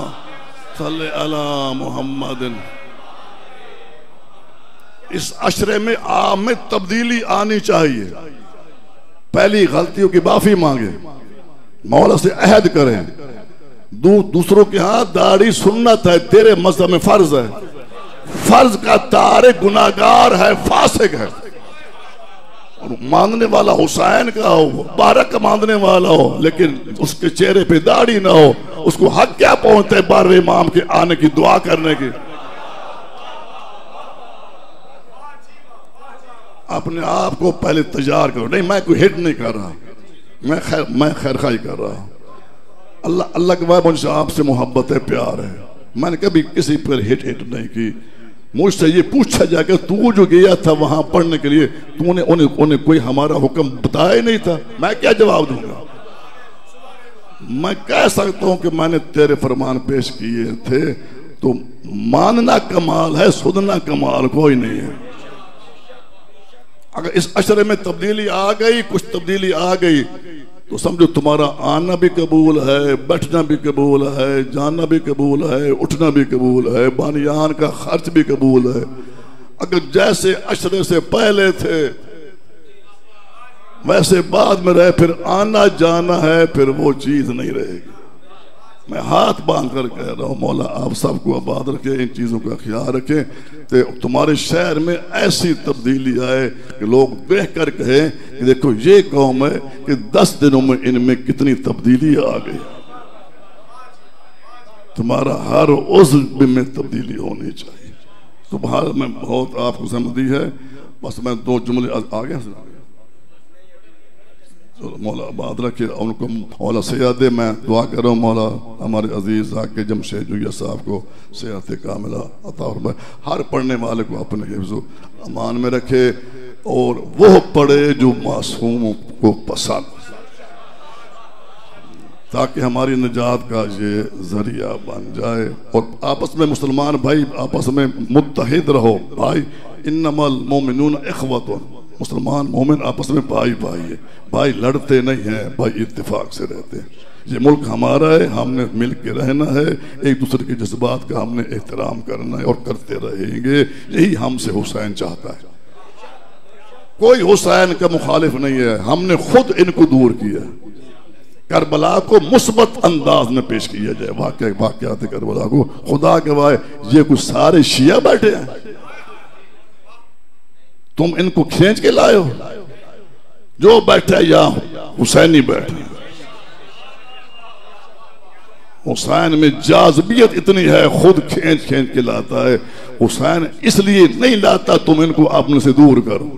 सल्ली अला मुहम्मदिन। इस अशरे में आम में तब्दीली आनी चाहिए। पहली गलतियों की माफी मांगे, मौला से अहद करें। दूसरों के हाथ दाढ़ी सुन्नत है, तेरे मज़हब में फर्ज है। फर्ज का तारिक गुनाहगार है, फासिक है। और मानने वाला हुसैन का हो, बारक का मानने वाला हो, लेकिन उसके चेहरे पे दाढ़ी ना हो, उसको हक क्या पहुंचता है 12वें इमाम के आने की, दुआ करने की? अपने आप को पहले तैयार करो। नहीं, मैं कोई हिट नहीं कर रहा, मैं खैर खाई कर रहा हूं। अल्लाह के बाद मुझसे आपसे मोहब्बत है, प्यार है। मैंने कभी किसी पर हिट नहीं की। मुझसे ये पूछा जाकर तू जो गया था वहां पढ़ने के लिए, तूने उन्हें कोई हमारा हुक्म बताया ही नहीं था, मैं क्या जवाब दूंगा? मैं कह सकता हूं कि मैंने तेरे फरमान पेश किए थे, तो मानना कमाल है, सुनना कमाल कोई नहीं है। अगर इस अशरे में तब्दीली आ गई, कुछ तब्दीली आ गई, तो समझो तुम्हारा आना भी कबूल है, बैठना भी कबूल है, जाना भी कबूल है, उठना भी कबूल है, बानियान का खर्च भी कबूल है। अगर जैसे अशरे से पहले थे वैसे बाद में रहे, फिर आना जाना है, फिर वो चीज नहीं रहेगी। मैं हाथ बांध कर कह रहा हूं, मौला आप सबको आबाद रखे, इन चीजों का ख्याल रखें, तो तुम्हारे शहर में ऐसी तब्दीली आए कि लोग देख कर कहें कि देखो ये कौम है कि 10 दिनों में इनमें कितनी तब्दीली आ गई। तुम्हारा हर उज़्व में तब्दीली होनी चाहिए। तुम्हारा मैं बहुत आपको समझ दी है, बस मैं 2 जुमले आ गया। मौला आबाद रखे उनको, मौला सेहत दे। मैं दुआ कर रहा हूँ मौला हमारे अजीज आके जमशेद जुया साहब को सेहत कामिला अता फरमाए, हर पढ़ने वाले को अपने हिफ्ज़ो अमान में रखे, और वो पढ़े जो मासूम को पसंद, ताकि हमारी निजात का ये जरिया बन जाए। और आपस में मुसलमान भाई आपस में मुत्तहिद रहो। भाई इन्नमल मोमिनून इख्वतुन, मुसलमान मोमिन आपस में भाई भाई है, भाई लड़ते नहीं हैं, भाई इत्तेफाक से रहते हैं। ये मुल्क हमारा है, हमने मिल के रहना है, एक दूसरे के जज्बात का हमने एहतराम करना है और करते रहेंगे। यही हमसे हुसैन चाहता है, कोई हुसैन का मुखालिफ नहीं है। हमने खुद इनको दूर किया, करबला को मुस्बत अंदाज में पेश किया जाए। वाक़यात करबला को खुदा गवाह, ये कुछ सारे शिया बैठे हैं, तुम इनको खींच के लाए हो। जो बैठे या हुसैनी बैठे, हुसैन में जाज़बियत इतनी है, खुद खींच खींच के लाता है। हुसैन इसलिए नहीं लाता तुम इनको अपने से दूर करो,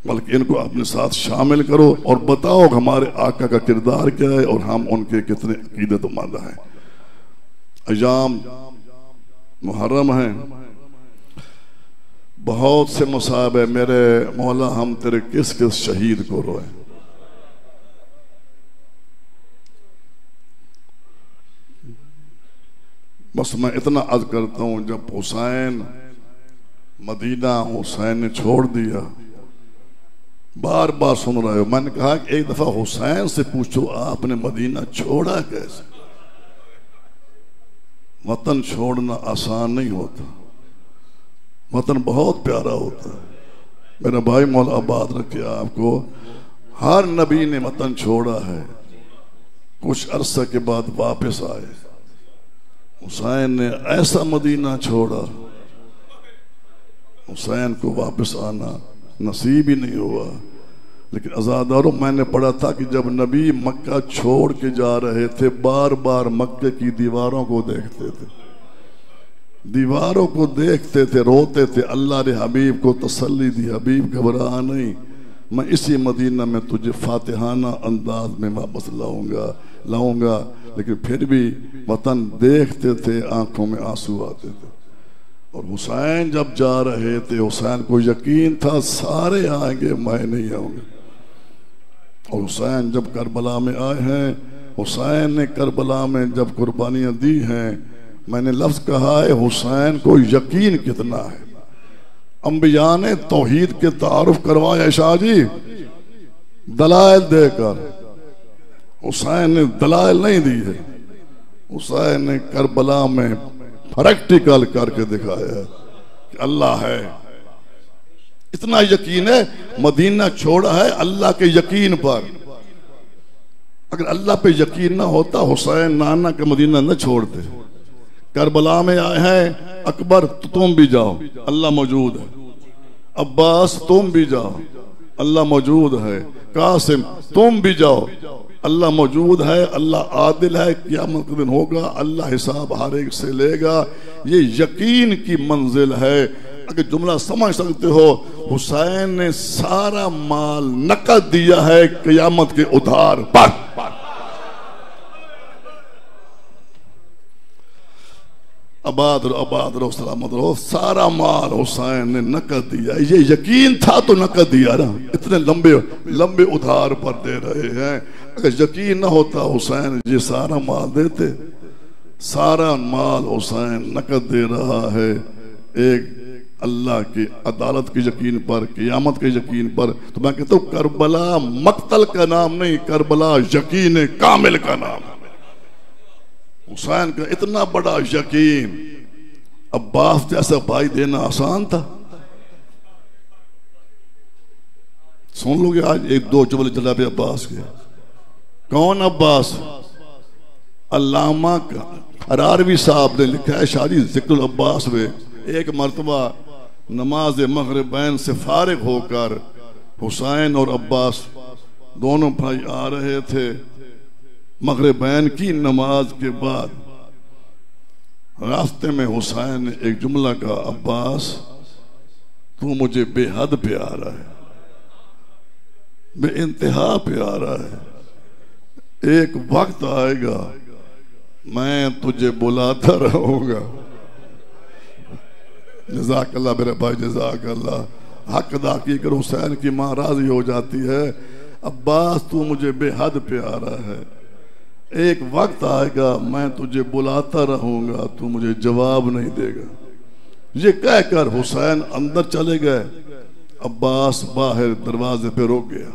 बल्कि इनको अपने साथ शामिल करो और बताओ हमारे आका का किरदार क्या है और हम उनके कितने अकीदतमंद हैं। अयाम मुहर्रम है, बहुत से मुसाब है। मेरे मौला हम तेरे किस किस शहीद को रोए। बस मैं इतना अर्ज करता हूं, जब हुसैन मदीना हुसैन ने छोड़ दिया, बार बार सुन रहे हो, मैंने कहा कि एक दफा हुसैन से पूछो आपने मदीना छोड़ा कैसे। वतन छोड़ना आसान नहीं होता, वतन बहुत प्यारा होता है। मेरा भाई मौला आबाद रखे आपको, हर नबी ने वतन छोड़ा है, कुछ अरसा के बाद वापस आए। हुसैन ने ऐसा मदीना छोड़ा, हुसैन को वापस आना नसीब ही नहीं हुआ। लेकिन अज़ादारों, मैंने पढ़ा था कि जब नबी मक्का छोड़ के जा रहे थे, बार बार मक्के की दीवारों को देखते थे, दीवारों को देखते थे, रोते थे। अल्लाह ने हबीब को तसल्ली दी, हबीब घबरा नहीं, मैं इसी मदीना में तुझे फातिहाना अंदाज में वापस लाऊंगा। लेकिन फिर भी वतन देखते थे, आंखों में आंसू आते थे। और हुसैन जब जा रहे थे, हुसैन को यकीन था सारे आएंगे, मैं नहीं आऊंगा। और हुसैन जब करबला में आए हैं, हुसैन ने करबला में जब कुर्बानियां दी हैं, मैंने लफ्ज कहा है हुसैन को यकीन कितना है। अंबिया ने तौहीद के तारुफ करवाया शाह जी दलाइल देकर, हुसैन ने दलाइल नहीं दी है। हुसैन ने करबला में प्रैक्टिकल करके दिखाया कि अल्लाह है। इतना यकीन है, मदीना छोड़ा है अल्लाह के यकीन पर। अगर अल्लाह पे यकीन ना होता, हुसैन नाना का मदीना न छोड़ते। करबला में आए हैं, अकबर तुम भी जाओ, अल्लाह मौजूद है। अब्बास तुम भी जाओ, अल्लाह मौजूद है। कासिम तुम भी जाओ, अल्लाह मौजूद है। अल्लाह आदिल है, क़यामत के दिन होगा, अल्लाह हिसाब हर एक से लेगा। ये यकीन की मंजिल है। अगर जुमला समझ सकते हो, हुसैन ने सारा माल नकद दिया है क़यामत के उधार पर। आबाद रहो सलामत रहो। सारा माल हुसैन ने नकद दिया, ये यकीन था तो नकद दिया ना। इतने लंबे लंबे उधार पर दे रहे हैं, अगर यकीन ना होता हुसैन ये सारा माल देते। सारा माल हुसैन नकद दे रहा है, एक अल्लाह की अदालत के यकीन पर, क़यामत के यकीन पर। तो मैं कहता हूँ करबला मक्तल का नाम नहीं, करबला यकीन कामिल का नाम है। हुसैन का इतना बड़ा यकीन, अब्बास जैसा भाई देना आसान था। सुन लोगे आज एक दो जुमले जनाब अब्बास के। कौन अब्बास? अल्लामा अरारवी साहब ने लिखा है शादी जिक्रुल अब्बास में, एक मरतबा नमाज मगरिबैन से फारिग होकर हुसैन और अब्बास दोनों भाई आ रहे थे। मगरिबैन की नमाज के बाद रास्ते में हुसैन ने एक जुमला कहा, अब्बास तू मुझे बेहद प्यारा है, बेइंतहा प्यारा है। एक वक्त आएगा मैं तुझे बुलाता रहूंगा। जज़ाकल्लाह मेरे भाई, जज़ाकल्लाह। हक अदा की कर हुसैन की माँ राजी हो जाती है, अब्बास तू मुझे बेहद प्यारा है, एक वक्त आएगा मैं तुझे बुलाता रहूंगा, तू मुझे जवाब नहीं देगा। ये कहकर हुसैन अंदर चले गए, अब्बास बाहर दरवाजे पे रुक गया।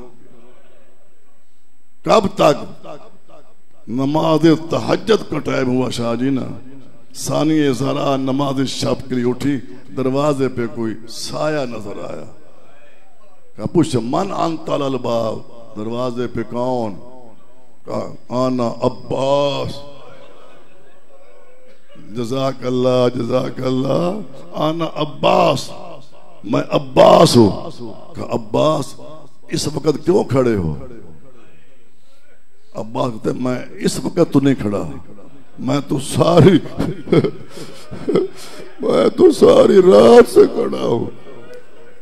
कब तक? नमाज तहज्जुद का टाइम हुआ शाहजी ना, सानिए जरा नमाज शब के लिए उठी, दरवाजे पे कोई साया नजर आया। कहा पूछ मन अंतल अलबाब, दरवाजे पे कौन? कहा आना अब्बास। जज़ाकल्लाह जज़ाकल्लाह, आना अब्बास, मैं अब्बास हूं। कहा अब्बास इस वक्त क्यों खड़े हो? अब्बास कहते मैं इस वक्त तो नहीं खड़ा, मैं तो सारी रात से खड़ा हूं।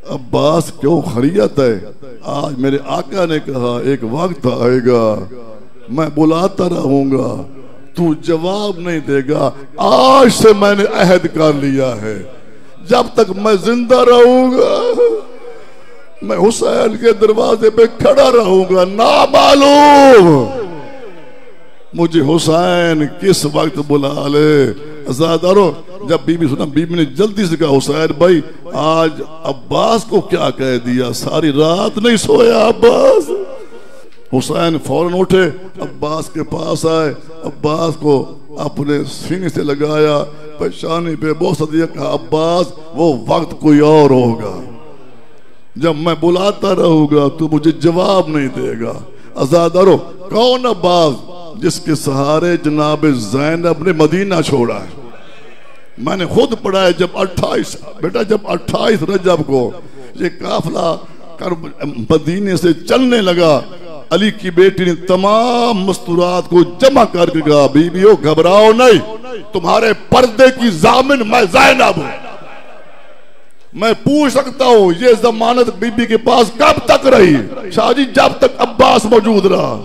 अब्बास क्यों खरियत है? आज मेरे आका ने कहा एक वक्त आएगा मैं बुलाता रहूंगा, तू जवाब नहीं देगा। आज से मैंने अहद कर लिया है, जब तक मैं जिंदा रहूंगा मैं हुसैन के दरवाजे पे खड़ा रहूंगा। ना मालूम मुझे हुसैन किस वक्त बुला ले। अज़ादारो जब बीबी सुना, बीबी ने जल्दी से कहा हुसैन भाई आज अब्बास को क्या कह दिया, सारी रात नहीं सोया अब्बास। हुसैन फौरन उठे, अब्बास के पास आए, अब्बास को अपने सीने से लगाया, पेशानी पे बोसा दिया, कहा अब्बास वो वक्त कोई और होगा, जब मैं बुलाता रहूंगा तू मुझे जवाब नहीं देगा। अज़ादारो कौन अब्बास? जिसके सहारे जनाब ज़ैनब ने मदीना छोड़ा है। मैंने खुद पढ़ा है, जब 28 रजब को ये काफिला मदीने से चलने लगा, अली की बेटी ने तमाम मस्तूरात को जमा करके कहा बीबियों घबराओ नहीं, तुम्हारे पर्दे की जामिन मैं ज़ैनब हूं। मैं पूछ सकता हूं ये जमानत बीबी के पास कब तक रही? शाहजी जब तक अब्बास मौजूद रहा।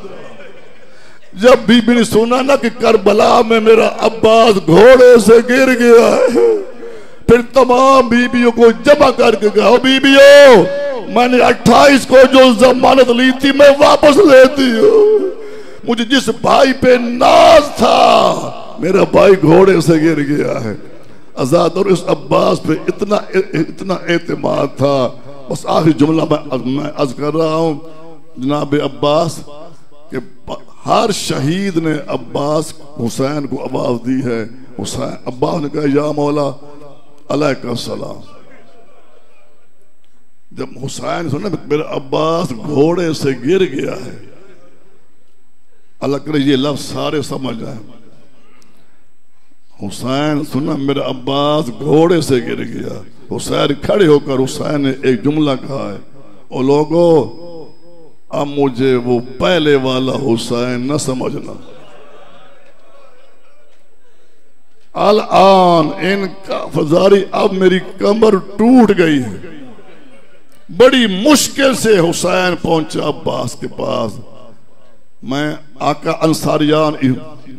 जब बीबी ने सुना ना कि करबला में मेरा अब्बास घोड़े से गिर गया है, फिर तमाम बीबियों को जमा करके कहा बीबियों मैंने 28 को जो जमानत ली थी मैं वापस लेती हूँ। मुझे जिस भाई पे नाज था मेरा भाई घोड़े से गिर गया है। आजाद और इस अब्बास पे इतना एतमाद था। बस आखिरी जुमला मैं अर्ज कर रहा हूँ, जनाब अब्बास के हर शहीद ने अब्बास हुसैन को आवाज दी है। हुसैन अब्बास ने कहा या मौला अलैका सलाम। जब हुसैन सुना मेरा अब्बास घोड़े से गिर गया है, अल्लाह करे ये लफ्ज सारे समझ आए। हुसैन सुना मेरा अब्बास घोड़े से गिर गया, हुसैन खड़े होकर हुसैन ने एक जुमला कहा है, ओ लोगो अब मुझे वो पहले वाला हुसैन न समझना। अल आन इनका फजारी, अब मेरी कमर टूट गई है। बड़ी मुश्किल से हुसैन पहुंचा अब्बास के पास। मैं आका अंसारियान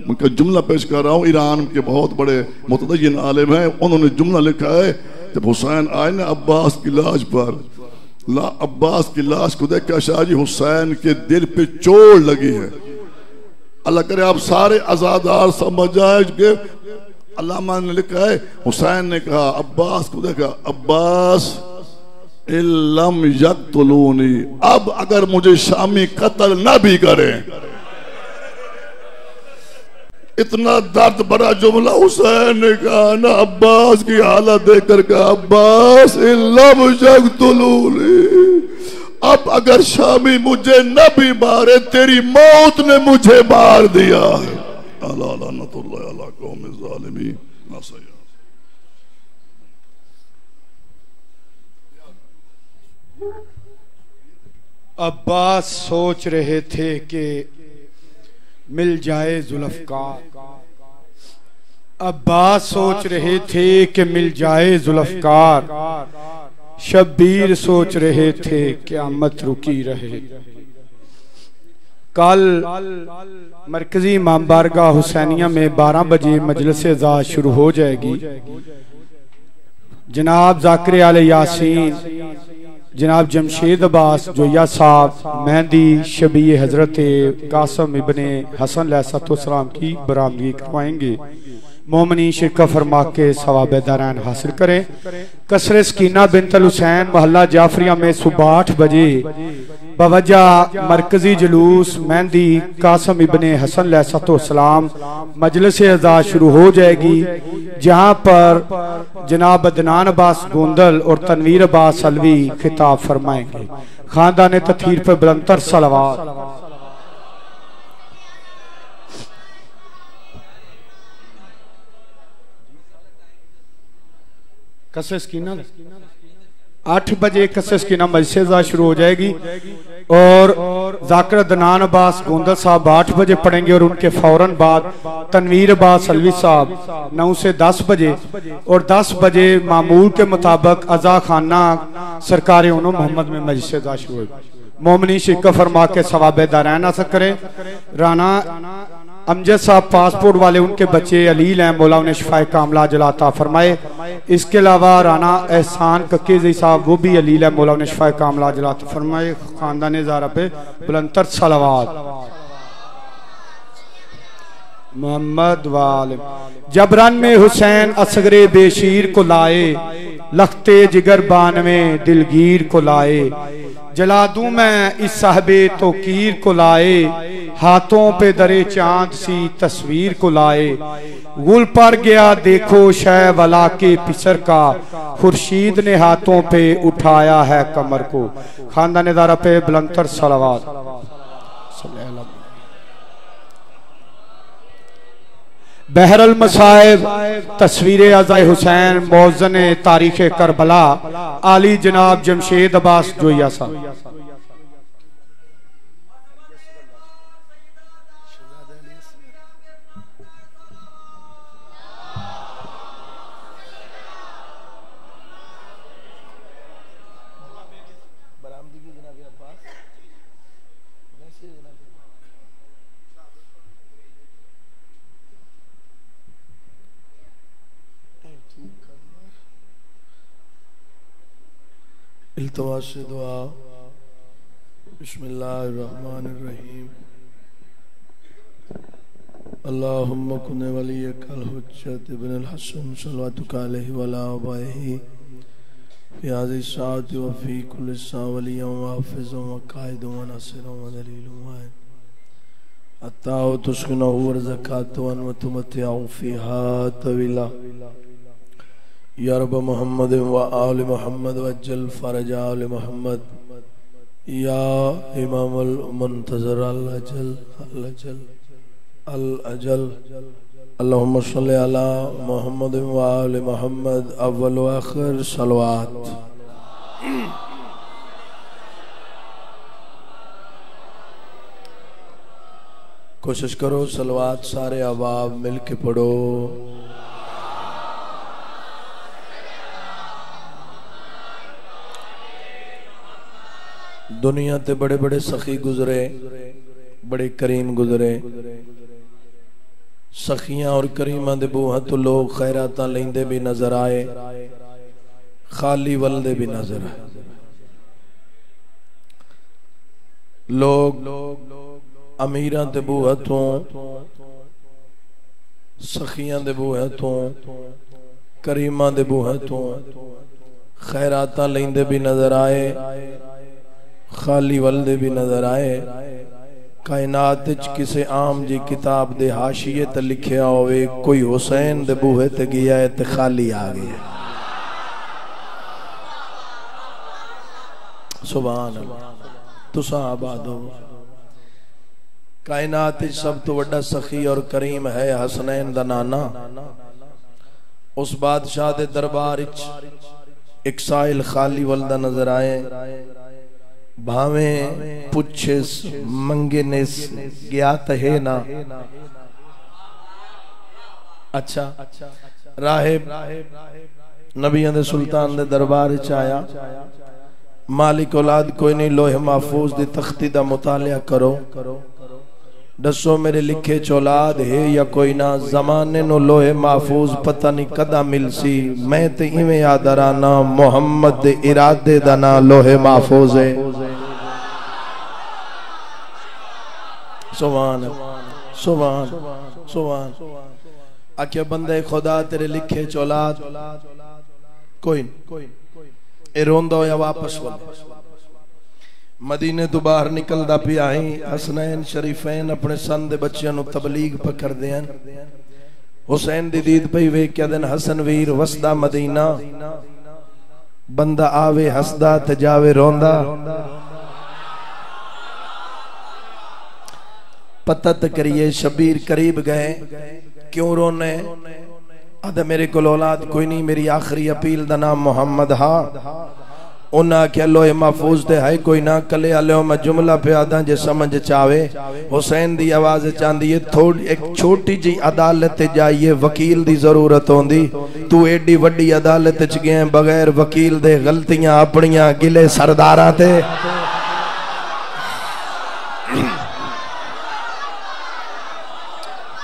उनका जुमला पेश कर रहा हूँ। ईरान के बहुत बड़े मुतदय्यिन आलिम हैं, उन्होंने जुमला लिखा है, जब हुसैन आए ना अब्बास की लाश पर, अब्बास की लाश को देख के शाह जी हुसैन के दिल पे चोट लगी है। अल्लाह करे आप सारे आजादार समझ जाए कि अल्लामा ने लिखा है, हुसैन ने कहा अब्बास को देखा, अब्बास इल्लम यक़्तुलूनी, अब अगर मुझे शामी कत्ल न भी करें। इतना दर्द भरा जुमला हुसैन ने कहा ना, अब्बास की हालत देखकर कहा अब्बास इल्लम यक़्तुलूनी, अब अगर शामी मुझे न भी मारे, तेरी मौत ने मुझे मार दिया है। अला लानतुल्लाह अला कौम ज़ालिमीन। अब्बास सोच रहे थे कि मिल जाए जुल्फ़कार, अब्बास सोच रहे थे कि मिल जाए जुल्फ़कार, शब्बीर सोच रहे थे क़यामत रुकी रहे। कल मरकजी इमाम बारगाह हुसैनिया में 12 बजे मजलिस अज़ा शुरू हो जाएगी। जनाब ज़ाकिर आले यासीन, जनाब जमशेद अब्बास जोया साहब मेहंदी शबी हजरत कासम इब्ने हसन अलैहिस्सलाम की बरामदगी करवाएंगे। मोमिनी शिरकत फरमा के सवाब दारान हासिल करें। कसरे सकीना बिनत हुसैन मोहल्ला जाफरिया में सुबह 8 बजे बवजह मरकजी जुलूस मेहंदी कासम इब्ने हसन अलैहिस्सलाम मजलिस अज़ा शुरू हो जाएगी, जहां पर जनाब अदनान अब्बास गोंदल और तनवीर अब्बास अलवी खिताब फरमाएंगे। खानदान तथहीर पर बुलंदतर सलवात। कसरे सकीना 8 बजे कसरे सकीना मजलिस अज़ा शुरू हो जाएगी और ज़ाकिर अदनान अब्बास गोंदल साहब 8 बजे पढ़ेंगे और उनके फौरन बाद तनवीर अब्बास अलवी साहब 9 से 10 बजे और 10 बजे मामूल के मुताबिक अज़ा खाना सरकार उनो मोहम्मद में मजलिस अज़ा शुरू होगी। मोमिनी शिरकत फरमा के सवाब दारैन हासिल करें। राना अमजद साहब पासपोर्ट वाले, उनके बच्चे अलील हैं, मौला उन्हें शिफाए कामला जलाता फरमाए। इसके अलावा राना एहसान कक्कीज़ी साहब, वो भी अलील है, मौला उन्हें शिफाए कामला जलाता फरमाए। खानदान ज़ारा पे बुलंदतर सलावात। मोहम्मद वाले जबरन में हुसैन असगरे बेशीर को लाए, लखते जिगर बानवे दिलगीर को लाए, जला दूं मैं इस साहबे तो कीर को लाए, हाथों पे दरे चांद सी तस्वीर को लाए, गुल पड़ गया देखो शह वला के पिसर का, खुर्शीद ने हाथों पे उठाया है कमर को। खानदान दारा पे बुलंदतर सलावात। बहरल मसाइब तस्वीर अज़ाए हुसैन मौज़न तारीख़ करबला आली जनाब जमशेद अब्बास जोया साहब। इल्तवास दुआ। बिस्मिल्लाहिर्रहमानिर्रहीम। अल्लाहुम्मा कुन वलियकल हुज्जत इब्नुल हसन सल्लल्लाहु अलैहि वला आबाही फी हाज़ी साअत व फी कुल्लि सावलियम व हाफ़िज़म व काइदम व नासिरम व दलीलम व अत्ता व तुस्किनहु व ज़कातन व तुमतिअहु फ़ीहा तवीला या रब मोहम्मद व आल मोहम्मद वज्जल फरजा आल मोहम्मद या इमामुल मुंतज़र अल अजल अल अजल अल अजल। अल्लाहुम्मा सल्लि अला मोहम्मद व आल मोहम्मद अव्वल व आखिर सलवात। कोशिश करो सलवात सारे अहबाब मिल के पढ़ो। दुनिया ते बड़े बड़े सखी गुजरे, बड़े करीम गुजरे। सखियां और करीमां दे बूहां तो लोग खैरातां लेंदे भी नजर आए, खाली वलदे भी नजर आए। लोग अमीरां दे बूहां तो, सखियां दे बूहां तो, करीमां दे बूहां तो खैरातां लेंदे भी नजर आए, खाली वलदे भी नजर आए। कायनात किसी आम जी किताब दे हाशिए ते लिखिया होवे कोई हुसैन दे बूहे ते गया है ते खाली आ गया। सुभान अल्लाह। तुसा आबाद हो। कायनात सब तो वड्डा सखी और करीम है हसनैन दा नाना। उस बादशाह दे दरबार एक साइल खाली वलदा नजर आए, भावे पुछे मंगे ने गया तो है ना। अच्छा राहिब नबियां दे सुल्तान दे दरबार च आया, मालिक औलाद कोई नहीं, लोहे महफूज दी तख्ती दा मुतालिया करो, दसो मेरे लिखे चौलाद है या कोई ना। जमाने नो लोहे महफूज पता नहीं कदा मिलसी, मैं ते इवें याद राना मोहम्मद दे इरादे दा ना लोहे महफूज है। सुभान सुभान सुभान। आखे बंदे खुदा तेरे लिखे चौलाद कोई ए रोंदा होया वापस वाले मदीने तो बाहर निकलदा पिया है। हसनैन शरीफैन अपने सन दे बच्चों नु तबलीग पकड़दे हैं। हुसैन दी दीद पई वे क्या दिन हसन वीर वसदा मदीना, बंदा आवे हसदा ते जावे रोंदा। पता तो करिए शबीर करीब गए, क्यों रोने? आदा मेरे को औलाद कोई नहीं, मेरी आखिरी अपील दा नाम मोहम्मद हा। उन्हें आख्या लोहे महफूज ते है कोई ना, कले आलो मैं जुमला पे आदा जे समझ चावे। हुसैन दी आवाज चांदी है थोड़ी एक छोटी जी अदालत जाइए, वकील दी जरूरत होंदी। तू एडी वड्डी अदालत च गए बगैर वकील दे, गलतियां अपनियां गिले सरदारां ते।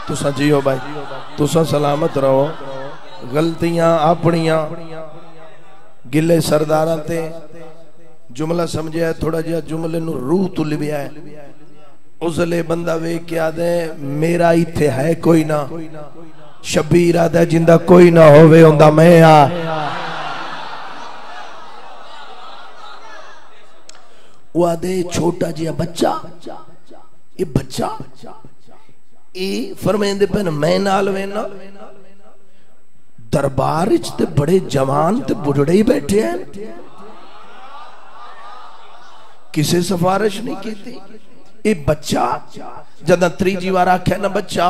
तुसा जियो भाई, तुसा सलामत रहो। गलतियां अपनियां गिले सरदारां ते। जुमला समझिया थोड़ा जिहा जुमले नु रूह तो लिया है। उसले बंदा वेख के आदे मेरा इत्थे है कोई ना। शबीर आदा जिंदा कोई ना होवे उंदा मैं आ। वो आदे छोटा जिहा बच्चा, ये बच्चा ए फरमाइंदे पन मैं नाल वेना। दरबार ते बड़े जवान ते बुढ़ड़े ही बैठे हैं, किसे सिफारिश नहीं की। ये बच्चा जदा त्रीजी बार आख्या ना बच्चा,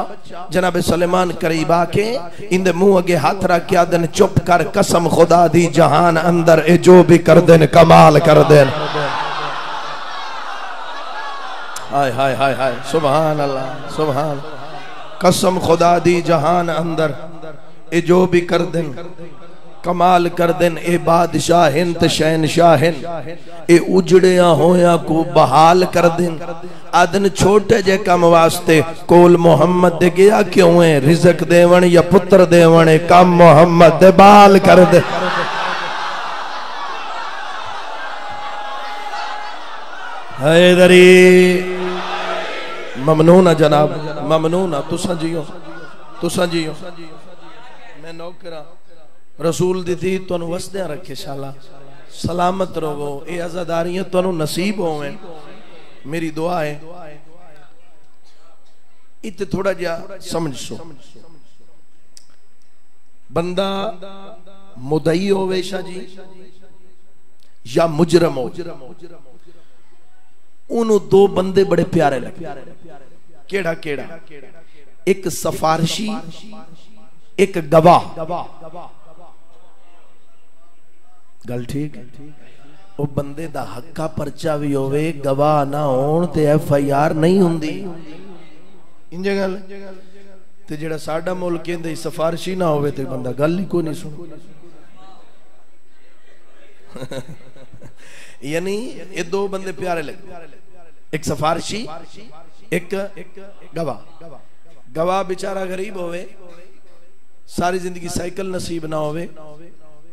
जनाब सलेमान करीब आके इंदे मुंह अगे हाथ रख के आदन चुप कर, कसम खुदा दी जहान अंदर ए जो भी कर देन कमाल कर देन। हाय हाय हाय हाय सुभान अल्लाह सुभान। कसम खुदा दी जहान अंदर ए जो भी कर देन कमाल कर देन। ए बादशाहिन ते शहनशाहिन ए उजड़िया होया को बहाल कर देन। आदन छोटे जे कम वास्ते कोल मोहम्मद दे गया क्यों है? रिजक देवन या पुत्र देवन है, कम मोहम्मद दे बाल कर दे। हैदरी ममनून जनाब ममनून। तुसा जियो तुसा जियो। मैं नौकरा रसूल दी दी तुहानू वसदियां रखे शाला, सलामत रहो। ये आजादारियां तुहानू नसीब होवें, मेरी दुआ है। इत्ते थोड़ा जिहा समझ सो। बंदा मुदई होवे शाह जी या मुजरम हो, उन्हों दो बंदे बड़े प्यारे लगे। केड़ा केड़ा? एक सफारशी, एक गवाह। गल ठीक? वो बंदे दा हक्का पर्चा भी होवे, गवाह ना होण ते FIR नहीं हुंदी। इंजे गल ते जेड़ा साडा मुल्क कहंदे सफारशी ना होवे ते बंदा गल ही कोई नहीं सुन। यानी ये दो बंदे प्यारे लगे, एक सफारशी एक गवाह बेचारा गरीब होवे, सारी जिंदगी साइकिल नसीब ना होवे,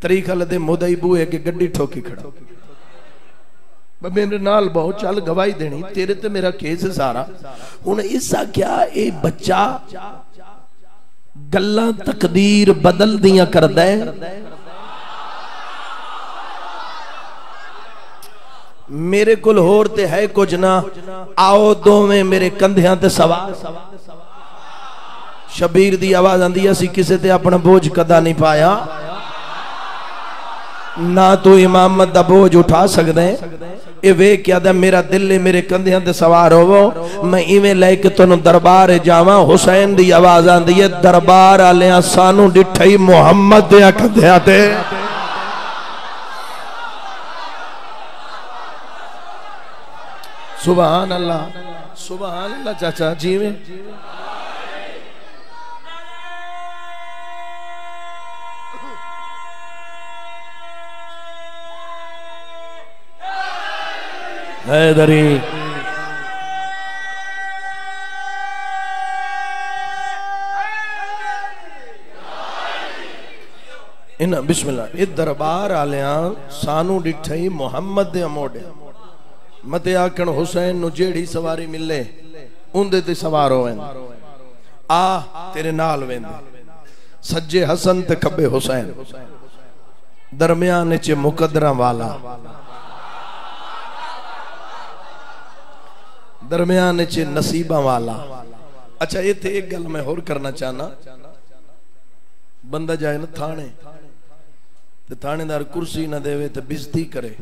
तरीका लदे मुदई बूहे के गड्डी ठोकी खड़ा, मेरे नाल बहुत चल गवाही देनी, तेरे ते मेरा केस है सारा। हुण इसा क्या ए बच्चा गल्लां तकदीर बदल दियां करदा है। मेरे कोल होर ते है कुछ ना, आओ दोवें मेरे कंधियां ते सवार। शबीर दी आवाज आंदी, असी किसे ते अपना बोझ कदा नहीं पाया, ना तू इमामत दा बोझ उठा सकदे। ए वे क्या दा मेरा दिल है मेरे कंधियां ते सवार होवो, मैं इवें लेके तैनूं दरबार जावां। हुसैन दी आवाज आंदी है, दरबार आलियां सानू डिठई मुहम्मद दे कंधियां ते। सुभान अल्लाह, सुभान अल्लाह। चाचा जीवे हैदरी। इन्ना बिस्मिल्लाह। ए दरबार आलियां सानू डिठई मुहम्मद दे मोड़े, मते आखण हुसैन नु जेड़ी सवारी मिले उंदे ते सवार होवे, आ तेरे नाल वेंदे। सज्जे हसन ते खब्बे हुसैन, दरमियान च मुकद्दरा वाला, दरमियान च नसीबा वाला। अच्छा इत्थे एक गल मैं होर करना चाहना, बंदा जाए ना थाने ते थानेदार कुर्सी ना देवे ते बेइज्जती करे,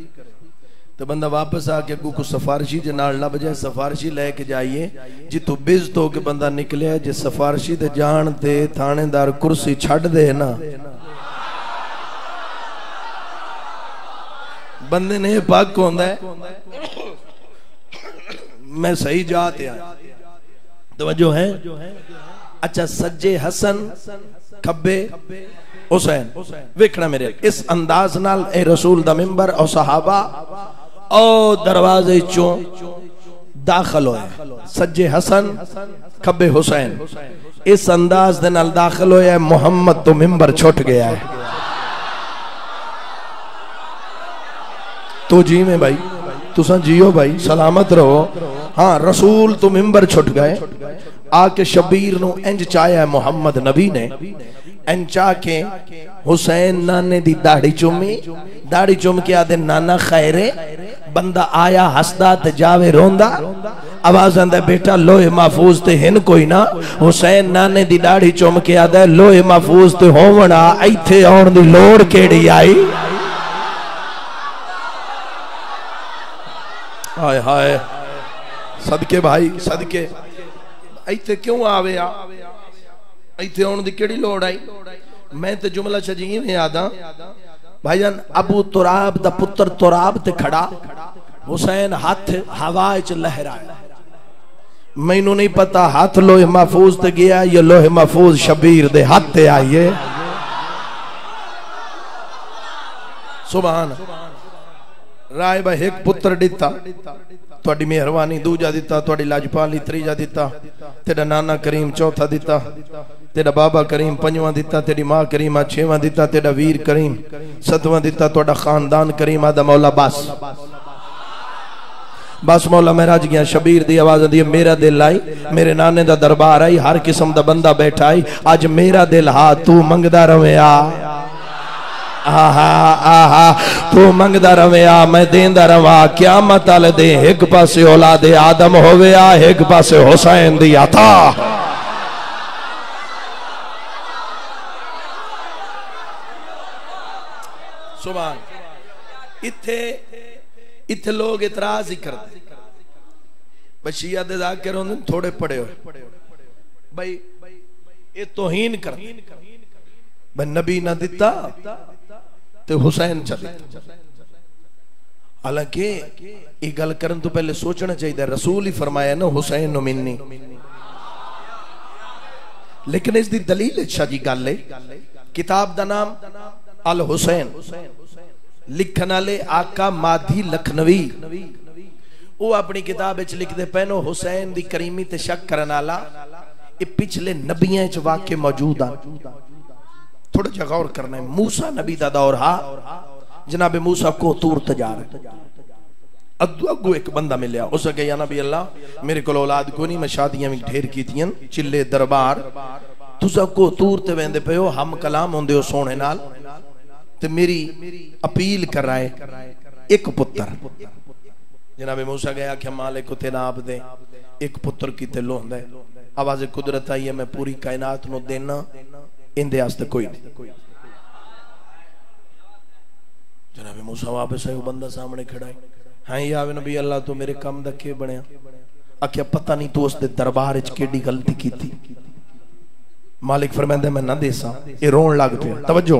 तो बंदा वापस आके को सिफारिशी जे नाल लब जाए, सिफारिशी लेके जाइए जितों बेइज्जत होके बंदा निकलिया। जे सिफारिशी ते जान ते थानेदार कुर्सी छड़ दे ना, बंदे ने पग होंदा है मैं सही जात आ। तवज्जो है। अच्छा सज्जे हसन खब्बे हुसैन, वेखना मेरे इस अंदाज नाल ए रसूल दा मिंबर और सहाबा ओ दरवाजे चों दाखिल होए। सज्जे हसन खब्बे हुसैन, इस अंदाज दे नाल दाखिल होया। मुहम्मद तो मिंबर छुट गया है। तो जी में भाई तुसा जियो भाई, सलामत रहो। हाँ रसूल तो मिंबर छुट गए। आके शबीर नु इंज चाया मुहम्मद नबी ने, इंज चा के हुसैन नाने दी दाढ़ी चुमी, दाढ़ी चुम के आदे नाना खैरे। बंदा आया हसदा ते जावे रोंदा, आवाज आंदा बेटा लोहे महफूज ते हिन कोई ना। हुसैन नाने दी दाढ़ी चुम के आदा लोहे महफूज ते होवना, इत्थे आउण दी लोड़ केड़ी आई। हाय हाय सदके भाई सदके, इत्थे क्यों आवे आ, इत्थे आउण दी केड़ी लोड़ आई। मैं ते जुमला शजीव में आदा भाईजान, अबू तुराब दा पुत्र तुराब ते खड़ा, हुसैन हाथ हवा च लहराया। मैनू नहीं पता हाथ लोहे महफूज ते गया या लोहे महफूज शबीर दे हाथ ते आइए। सुभान। राय भाई एक पुत्र दिता, थोड़ी मेहरबानी, दूजा दिता थोड़ी लाजपाली, त्रीजा दिता तेरा नाना करीम, चौथा दिता तेरा बाबा करीम, पंजवां दिता तेरी मां करीमा, छेवां दिता तेरा वीर करीम, सतवां दिता थोड़ा खानदान करीम। आदा मौला बस बस मौला मैं रज गया। शबीर दी आवाज आंदी है मेरा दिल आई, मेरे नाने दा दरबार आई, हर किस्म दा बंदा बैठा आई, अज मेरा दिल हा तू मंगदा रवे आ। आहा आहा तू मंगदा रवे आ, मैं देंदा रवा। क़यामत वाले दे एक पासे औलादे आदम होवे आ, एक पासे हुसैन दी अता। सुभान। इत्थे इत्थे लोग इतराज ही करते, बशिया दे जाकिर होंदे थोड़े पड़े हो भाई, ये तौहीन कर भाई नबी ना दिता तो हुसैन चले। हालांकि ये गल करन तो पहले सोचना चाहिए, रसूल ही फरमाया ना हुसैन नु मिन्नी। लेकिन इसकी दलील अच्छा जी गल है, किताब दा नाम अल हुसैन, लिखन वाले आका माधी लखनवी। वो अपनी किताब लिखते पैनो हुसैन दी करीमी ते शक करन वाला ये पिछले नबियां च वाकई मौजूद आ। थोड़ा जा गौर करना है। मूसा नबी दा दौर हा, जनाबे मूसा को तूर तजार अगू एक बंदा मिलया, उस अगे या नबी अल्लाह मेरे को औलाद को नहीं, मैं शादियां भी ढेर कीतियां, चिल्ले दरबार तुसा को तूर ते वेंदे पे हो, हम कलाम होंदे हो सोने नाल ते मेरी अपील कर रहा है एक पुत्र। जनाबे मूसा गया आख्या मालिक को तेरा आप दे एक पुत्र की ते लोंदा है। आवाज कुदरत आई है, मैं पूरी कायनात नु देना, इंदे आस्ते कोई नहीं। जनाबे मूसा वापस आए, बंदा सामने खड़ा है। हाँ या नबी अल्लाह तो मेरे कम दा के बनया? आख्या पता नहीं तू उसके दरबार च केड़ी गलती की थी। मालिक फरमांदा मैं ना देसा, ये रोन लग पिया। तवज्जो,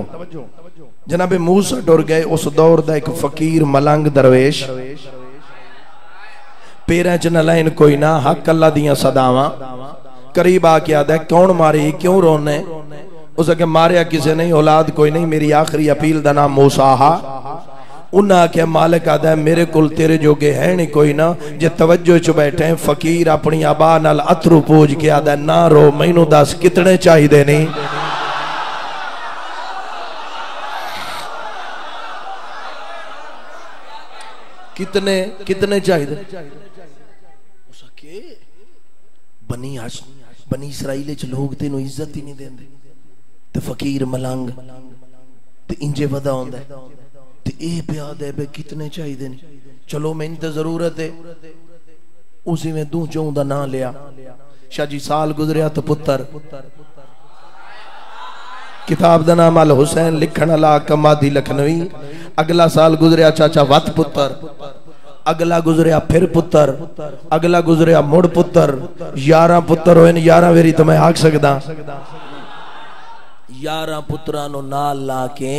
जनाबे मूसा डर गए। उस दौर दा एक फकीर मलंग दरवेश, पैरां च न लैन कोई ना, हक अल्लाह दियां सदावां, करीब आके आदा कौन मारे क्यों रोने? उस अगे मारिया किसे नहीं, औलाद कोई नहीं, मेरी आखिरी अपील दा नाम मूसा हा। उन्हें आख्या मालिक आदा मेरे कोल तेरे जोगे है नहीं कोई ना, जे तवज्जो च बैठे फकीर अपनी आबा नाल अथरू पूज के आदा ना रो, मैनू दस कितने चाहिए नहीं? कितने कितने चाहिए? बनी इसराइल च लोग तेनों इज्जत ही नहीं देंदे, ते फकीर मलंग ते इंजे वदा होंदा है ते ए पिया दे बे कितने चाहिए नहीं? चलो मैंने तो जरूरत है। उसी में दू चों दा नाम लिया। शाह जी साल गुजरिया तो पुत्र, किताब दा नाम अल हुसैन, लिखण वाला कमादी लखनवी। अगला साल गुजरिया चाचा वत पुत्र, अगला गुजरिया फिर पुत्र, अगला गुजरिया मुड़ पुत्र। 11 पुत्र होए, 11 वेरी तो मैं आख सकदा। 11 पुत्रां नु नाल ला के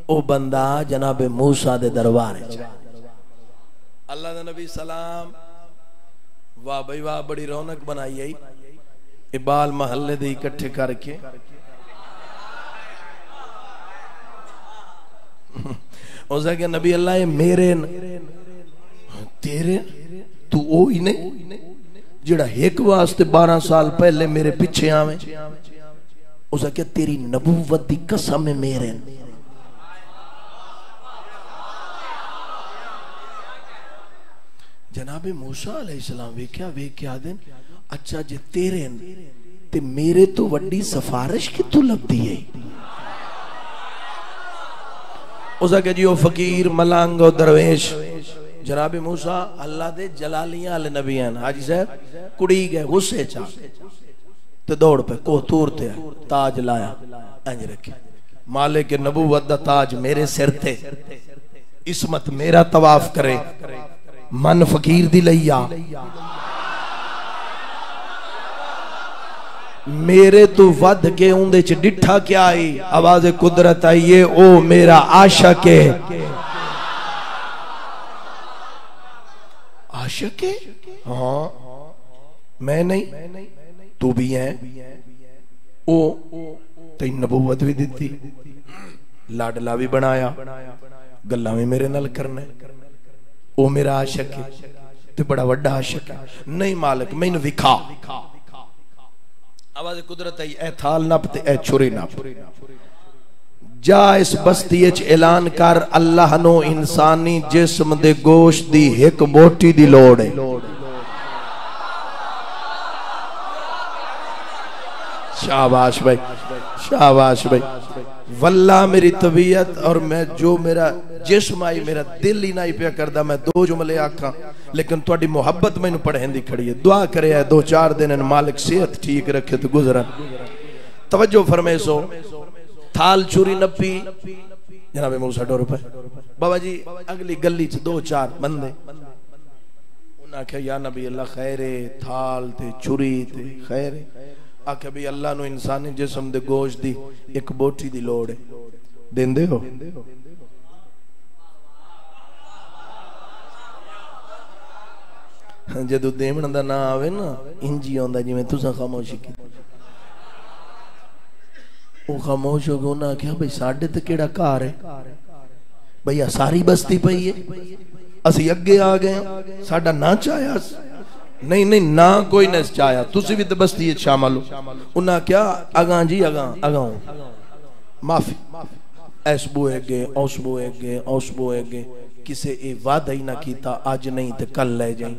ओ बंदा जनाबे मूसा दे दरबार च। अल्लाह दा नबी सलाम, वाह भाई वाह, बड़ी रौनक बनाई आई। इबाल महल्ले दे इकट्ठे करके उसे के नबी अल्लाह ये मेरे तेरे तू ओ ही नहीं जेड़ा एक वास्ते 12 साल पहले मेरे पीछे आवे। उसे के तेरी नबूवत दी कसम है मेरे। जनाबे मूसा अलैहिस्सलाम वेख्या दिन, अच्छा जे तेरे ते मेरे तो वड्डी सिफारिश कितों लगती है? उसके जी वो फकीर मलंग और दरवेश जनाबे मूसा अल्लाह दे जलालियां वाले नबी हैं। हाजी साहब कुड़ी गए गुस्से चा ते दौड़ पे कोतूर ते ताज लाया, इंज रखे मालिक के नबूवत दा ताज मेरे सिर ते, इसमत मेरा तवाफ करे, मन फकीर दी लैया मेरे तो वध के उंदे च डिठा क्या आई? आवाज कुदरत आई है, ओ मेरा आशिक है। आशिक है? हाँ मैं नहीं, तू भी है। ओ तेरी नबूवत भी दी, लाडला भी बनाया, गल्ला भी मेरे नाल करना। ओ मेरा आशिक है ते बड़ा वड्डा आशिक है। नहीं मालिक मैनू विखा। आवाज कुदरत आई, ए थाल नप ते ए छुरी नप, जा इस बस्ती च ऐलान कर अल्लाह नो इंसानी जिस्म दे गोश्त दी एक बोटी दी लोड़ है। शाबाश भाई, शाबाश भाई। वल्ला मेरी तबीयत और मैं जो मेरा जिस्म आई, मेरा दिल ही नहीं पिया करदा मैं 2 जुमले आखा, लेकिन तुहाडी मोहब्बत मैनू पढ़ेंदी खड़ी है। दुआ करे 2-4 दिन मालिक सेहत ठीक रखे तो गुजरन। तवज्जो फरमाइसो, थाल चूरी नपी जनाबे मूसा डर पे। बाबा जी अगली गली च 2-4 बंदे उन्हें आख्या या नबी अल्लाह खैर है, थाल ते चूरी ते खैर है। आख्या भी अल्लाह नु इंसानी जिस्म दे गोश्त दी एक बोटी दी लोड़ है, देंदे हो? जदों देवण दा ना आवे ना इंजी आंदा जिवें तुसां खामोशी की। ओ खामोश हो गए। उन्हें आख्या भाई साडे ते केड़ा घर है? भैया सारी बस्ती पई है, असी अगे आ गए, साडा ना चाया नहीं नहीं ना कोई ने चाया, तुसी भी तो बस्ती शामिल हो। उन्हें क्या अगां जी अगां अगां माफी ऐस बुए गए उस बुए गए उस बुए गए, किसे ये वादा ही ना कीता अज नहीं तो कल ले जाए।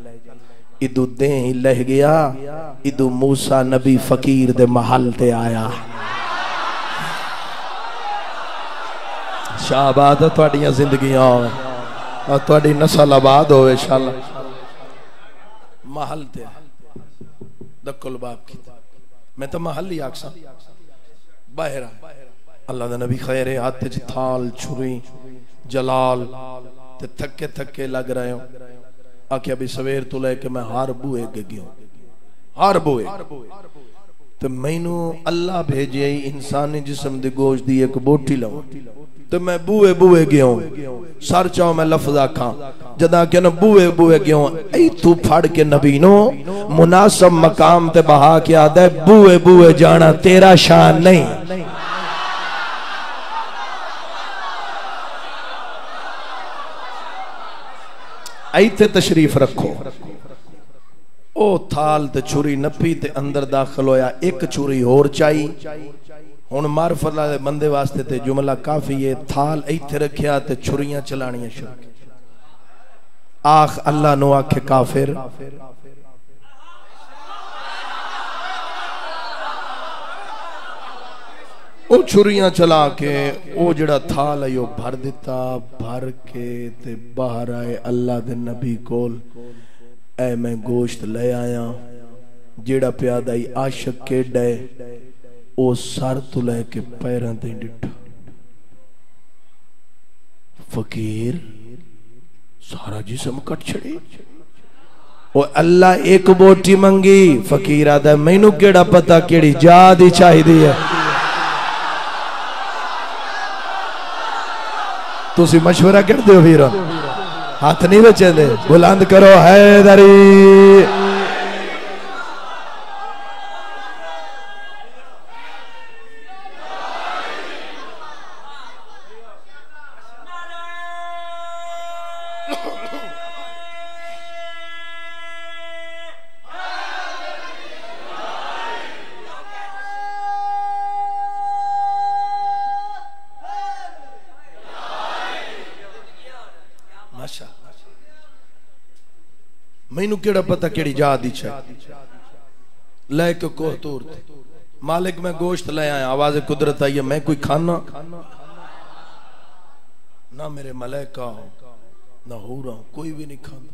इदू दे ही लह गया, इदू मूसा नबी फकीर दे महल ते आया। शाहबाद तुहाडियां जिंदगियां और तुहाडी नस्ल आबाद होवे इंशाअल्लाह। महल ते दक्कल बाप की मैं तो महल ही आखसा बाहर अल्लाह दा नबी खैर है, हाथ च थाल छुरी जलाल ते थके थके लग रहे हो। आख्या भी सवेर तो लेके मैं हर बूए गया, हर बूए तो मैनू अल्लाह भेजे इंसानी जिस्म दी गोश्त दी एक बोटी लाऊं, तो मैं बूए बूए गया सर चाहो मैं लफ्ज आखा जदा के न बूए बूए गया तू फड़ के नबी नो मुनासब मकाम ते बहा के आदा बूए बूए जाना तेरा शान नहीं। इत्थे तशरीफ रखो। ओ थाल ते छुरी नपी ते अंदर दाखिल होया, एक छुरी होर चाई। हुण मार्फत वाले बंदे वास्ते ते जुमला काफी है, थाल इत्थे रखिया ते छुरियां चलानियां शुरू। आख अल्लाह नो आखे काफिर, ओ छुरियां चला के ओ जड़ा थाल है भर दिता, भर के ते बाहर आए अल्लाह दे नबी कोल, ऐ मैं गोश्त ले आया। जेड़ा प्यादा ही आशिक केड़ा है ओ सर तो लैके पैरों ते डिठा। फकीर सारा जिस्म कट छड़े। ओ अल्लाह एक बोटी मंगी, फकीर आदा मैनू केड़ा पता केड़ी जाद ही चाहिदी है। तुसी मशवरा करते हो वीर, हाथ नहीं बचे दे, बुलंद करो हैदरी। मैनू केड़ा पता केड़ी जाद इच्छा लैके कोहतूर मालिक मैं गोश्त ले आया, आवाज कुदरत आई है, मैं कोई खाना ना मेरे मलैका हो ना हो रहा हूं, कोई भी नहीं खाना।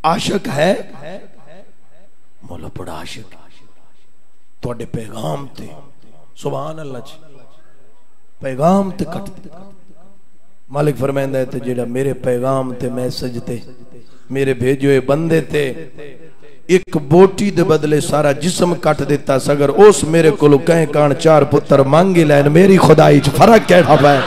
आशिक है मौला बड़ा आशिक थोड़े पैगाम ते सुभान अल्लाह जी पैगाम ते कट मालिक फरमांदा है ते जेड़ा मेरे पैगाम ते मैसेज ते मेरे भेजे हुए बंदे ते एक बोटी दे बदले सारा जिस्म कट दिता, सगर उस मेरे को कहें कान चार पुत्र मांगी लैन, मेरी खुदाई च फर्क कैसा पै।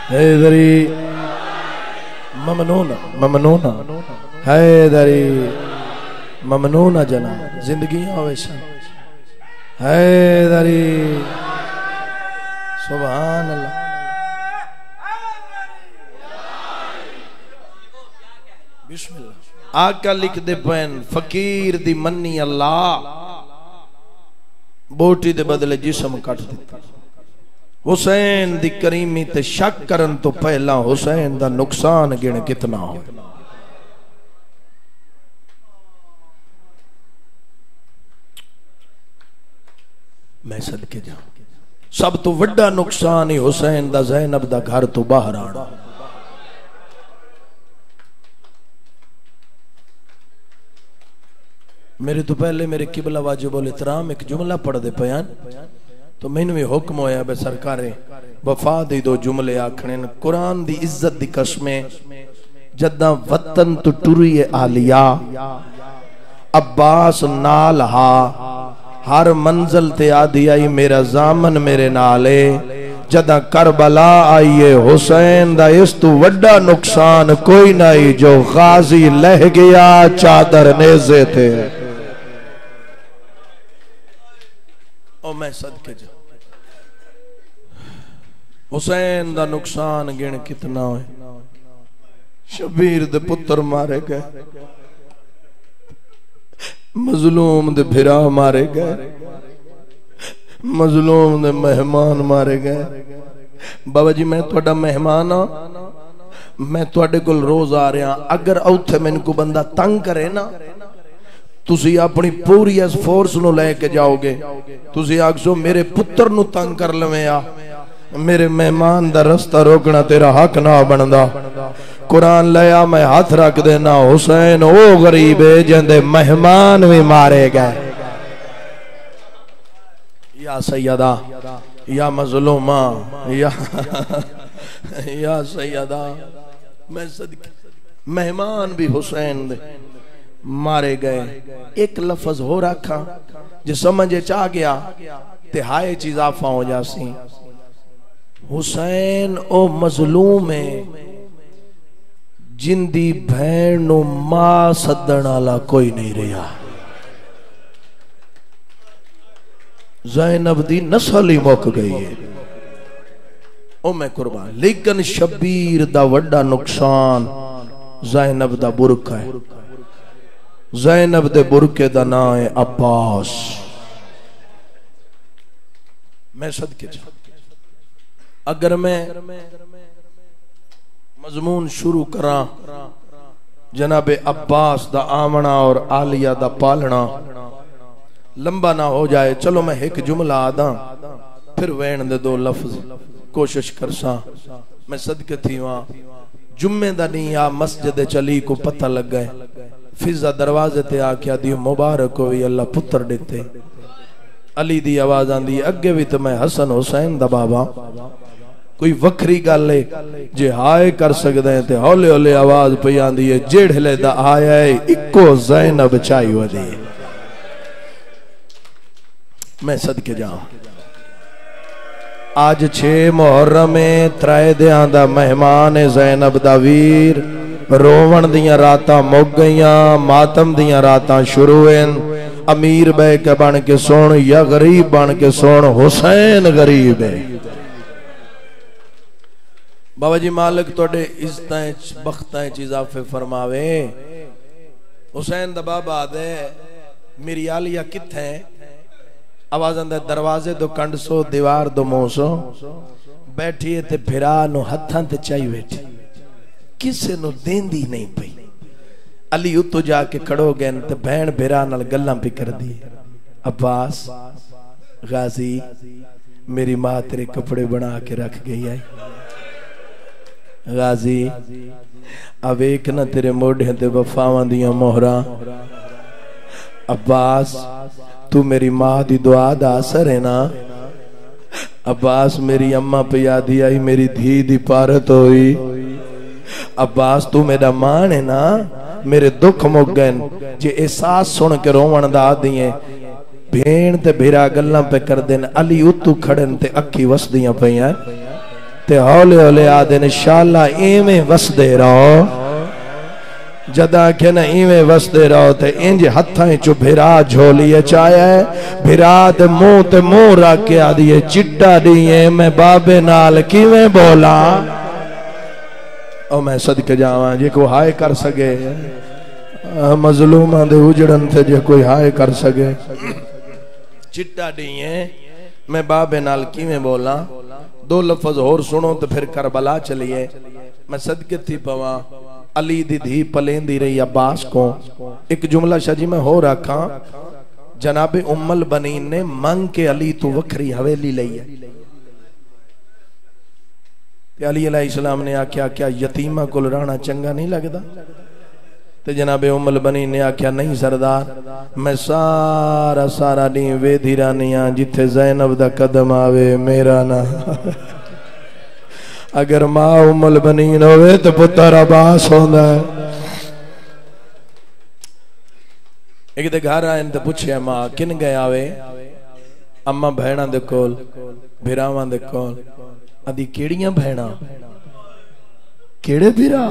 हैदरी ममनूना ममनूना हैदरी ममनूना जना जिंदगी हमेशा हैदरी सुभान अल्लाह। बिस्मिल्लाह आका लिख दे पैन फकीर दी मन्नी अल्लाह बोटी दे बदले जिस्म कट दिता। हुसैन दी करीमी ते शक करन तो पहला हुसैन दा नुकसान गिण कितना हो। मैं सदके जा सब तो वड्डा नुकसान ही हुसैन दा ज़ैनब दा घर तो बाहर आना। मेरे तो पहले मेरे किबला वाजिबुल इहतराम एक जुमला पढ़ दे पयान तो मैनू भी हुक्म होया बे सरकारे वफा दे दो जुमले आखने कुरान दी इज्जत दी कसमें जदा वतन तो टुरी आलिया अब्बास नाल हा हर मंजिल ते आदि आई मेरा जामन मेरे नाले जदा करबला आईए हुसैन दा इस तू वड्डा नुकसान कोई नहीं जो गाजी लह गया चादर नेज़े थे। और मैं सदके जा हुसैन दा नुकसान गिण कितना है। शबीर दे पुत्र मारे गए, मजलूम दे भिरा मारे गए, मजलूम दे मेहमान मारे गए। बाबा जी मैं तुहाडा मेहमान हाँ, मैं तुहाडे कोल रोज आ रहा। अगर औथे मैनू को बंदा तंग करे ना, तुसी अपनी पूरी इस फोर्स नू लेके जाओगे। तुसी आखसो मेरे पुत्र नू तंग कर लवे आ, मेरे मेहमान दा रास्ता रोकना तेरा हक ना बनदा। कुरान लिया मैं हाथ रख देना, हुसैन ओ गरीब है जिंदे मेहमान भी मारे गए। या सैयदा या मजलूमा या सैयदा, मैं सदके मेहमान भी हुसैन दे मारे गए। एक लफ्ज हो रखा जो समझ आ गया ते हाय चीज आफा हो जासी। हुसैन ओ मजलूम है जिंदी भैन नू मां सदन वाला कोई नहीं रहा। ज़ैनब दी नस्ल ही मुक गई है, ओ मैं कुर्बान। लेकिन शबीर दा वड्डा नुकसान ज़ैनब दा बुरका है। ज़ैनब दे बुरके दा नाम है अब्बास। मैं सदके जा, अगर मैं मजमून शुरू करा जनाबे अब्बास दा आमना और आलिया दा पालना, लंबा ना हो जाए। चलो मैं एक जुमला आदा फिर वैन दे दो लफ्ज कोशिश करसा। मैं सदके थी वहां जुम्मे दा नहीं आ मस्जिद चली को पता लग गए। फिजा दरवाजे ते आख्या दी मुबारक हो अल्लाह पुत्र देते। अली दी आवाज आंदी अगे भी तो मैं हसन हुसैन दा बाबा। कोई वखरी गल है जे हाय कर सकते हैं तो हौले हौले आवाज पई आंदी है जेड़े दा आया है इको ज़ैनब चाही वदी। मैं सदके जाऊं आज 6 मुहर्रम त्रै दियां दा मेहमान है ज़ैनब दा वीर। रोवण दियां रातां मुक गईयां, मातम दियां रातां शुरू हैं। अमीर बह के बन के सुन या गरीब बन के सुन, हुसैन गरीब है। बाबा जी मालिक तोड़े इज्जतां बख्तां इजाफे फरमावे। हुसैन दा बाबा आदे मेरी आलिया किथे है? आवाज आंदा दरवाजे दो कंड सो दीवार दो मोसो बैठी है ते फिरा नु हथां ते चाई बैठी, किसे नु देंदी नहीं पई। अली उतो जाके खड़ो गए ते भैन भिरा नाल गल्लां भी कर दी। अब्बास गाजी मेरी मां तेरे कपड़े बना के रख गई है। गाजी अब एक ना तेरे मोढ़े ते वफावां दियां मोहरा। अब्बास तू मेरी मां दी दुआ दा असर है ना। अब्बास मेरी अम्मा पे याद आई मेरी धी दी पारत हुई। अब्बास तू मेरा मान है ना, मेरे दुख मुक गए। जे एहसास सुन के रोवण दा दिए भेण ते भिरा गल्लां पे कर देन। अली उतू खड़न ते अखी वसदियां पईयां ते हौले हौले आदे ने शाला इवें वसदे रहो। जदा के न इवें वसदे रहो ते इंज हथां चो भिरा झोलिए चाया भिरा ते मुंह रख के आदिए चिट्टा दिए मैं बाबे नाल किवें बोला। ओ मैं सदके जावां जे कोई हाय कर सके मजलूमां दे उजड़न ते जे कोई हाय कर सके। चिट्टा दिए मैं बाबे नाल किवें बोला। दो लफ्ज और सुनो तो फिर करबला चलिए। मैं सदके थी पवा अली दी धी पलेंदी रही अब्बास को। एक जुमला शाजी मैं हो रखा जनाबे उम्मल बनीन ने मंग के अली तू वखरी हवेली लई है। अली अलैहिस्सलाम ने आख्या क्या यतीमा कोल रहना चंगा नहीं लगता? ते जनाबे उम्मल बनीन ने आख्या नहीं सरदार मैं सारा सारा दी वेदी रानिया जिथे ज़ैनब दा कदम आवे मेरा ना। अगर मां उम्मल बनीन होवे तो पुत्र अब्बास होंदा है। एक दे घर आए ते पूछया मां किन गए आवे? अम्मा भैणा दे कोल भिरावां दे कोल। अदी केड़ियां भैणा केड़े भिरा?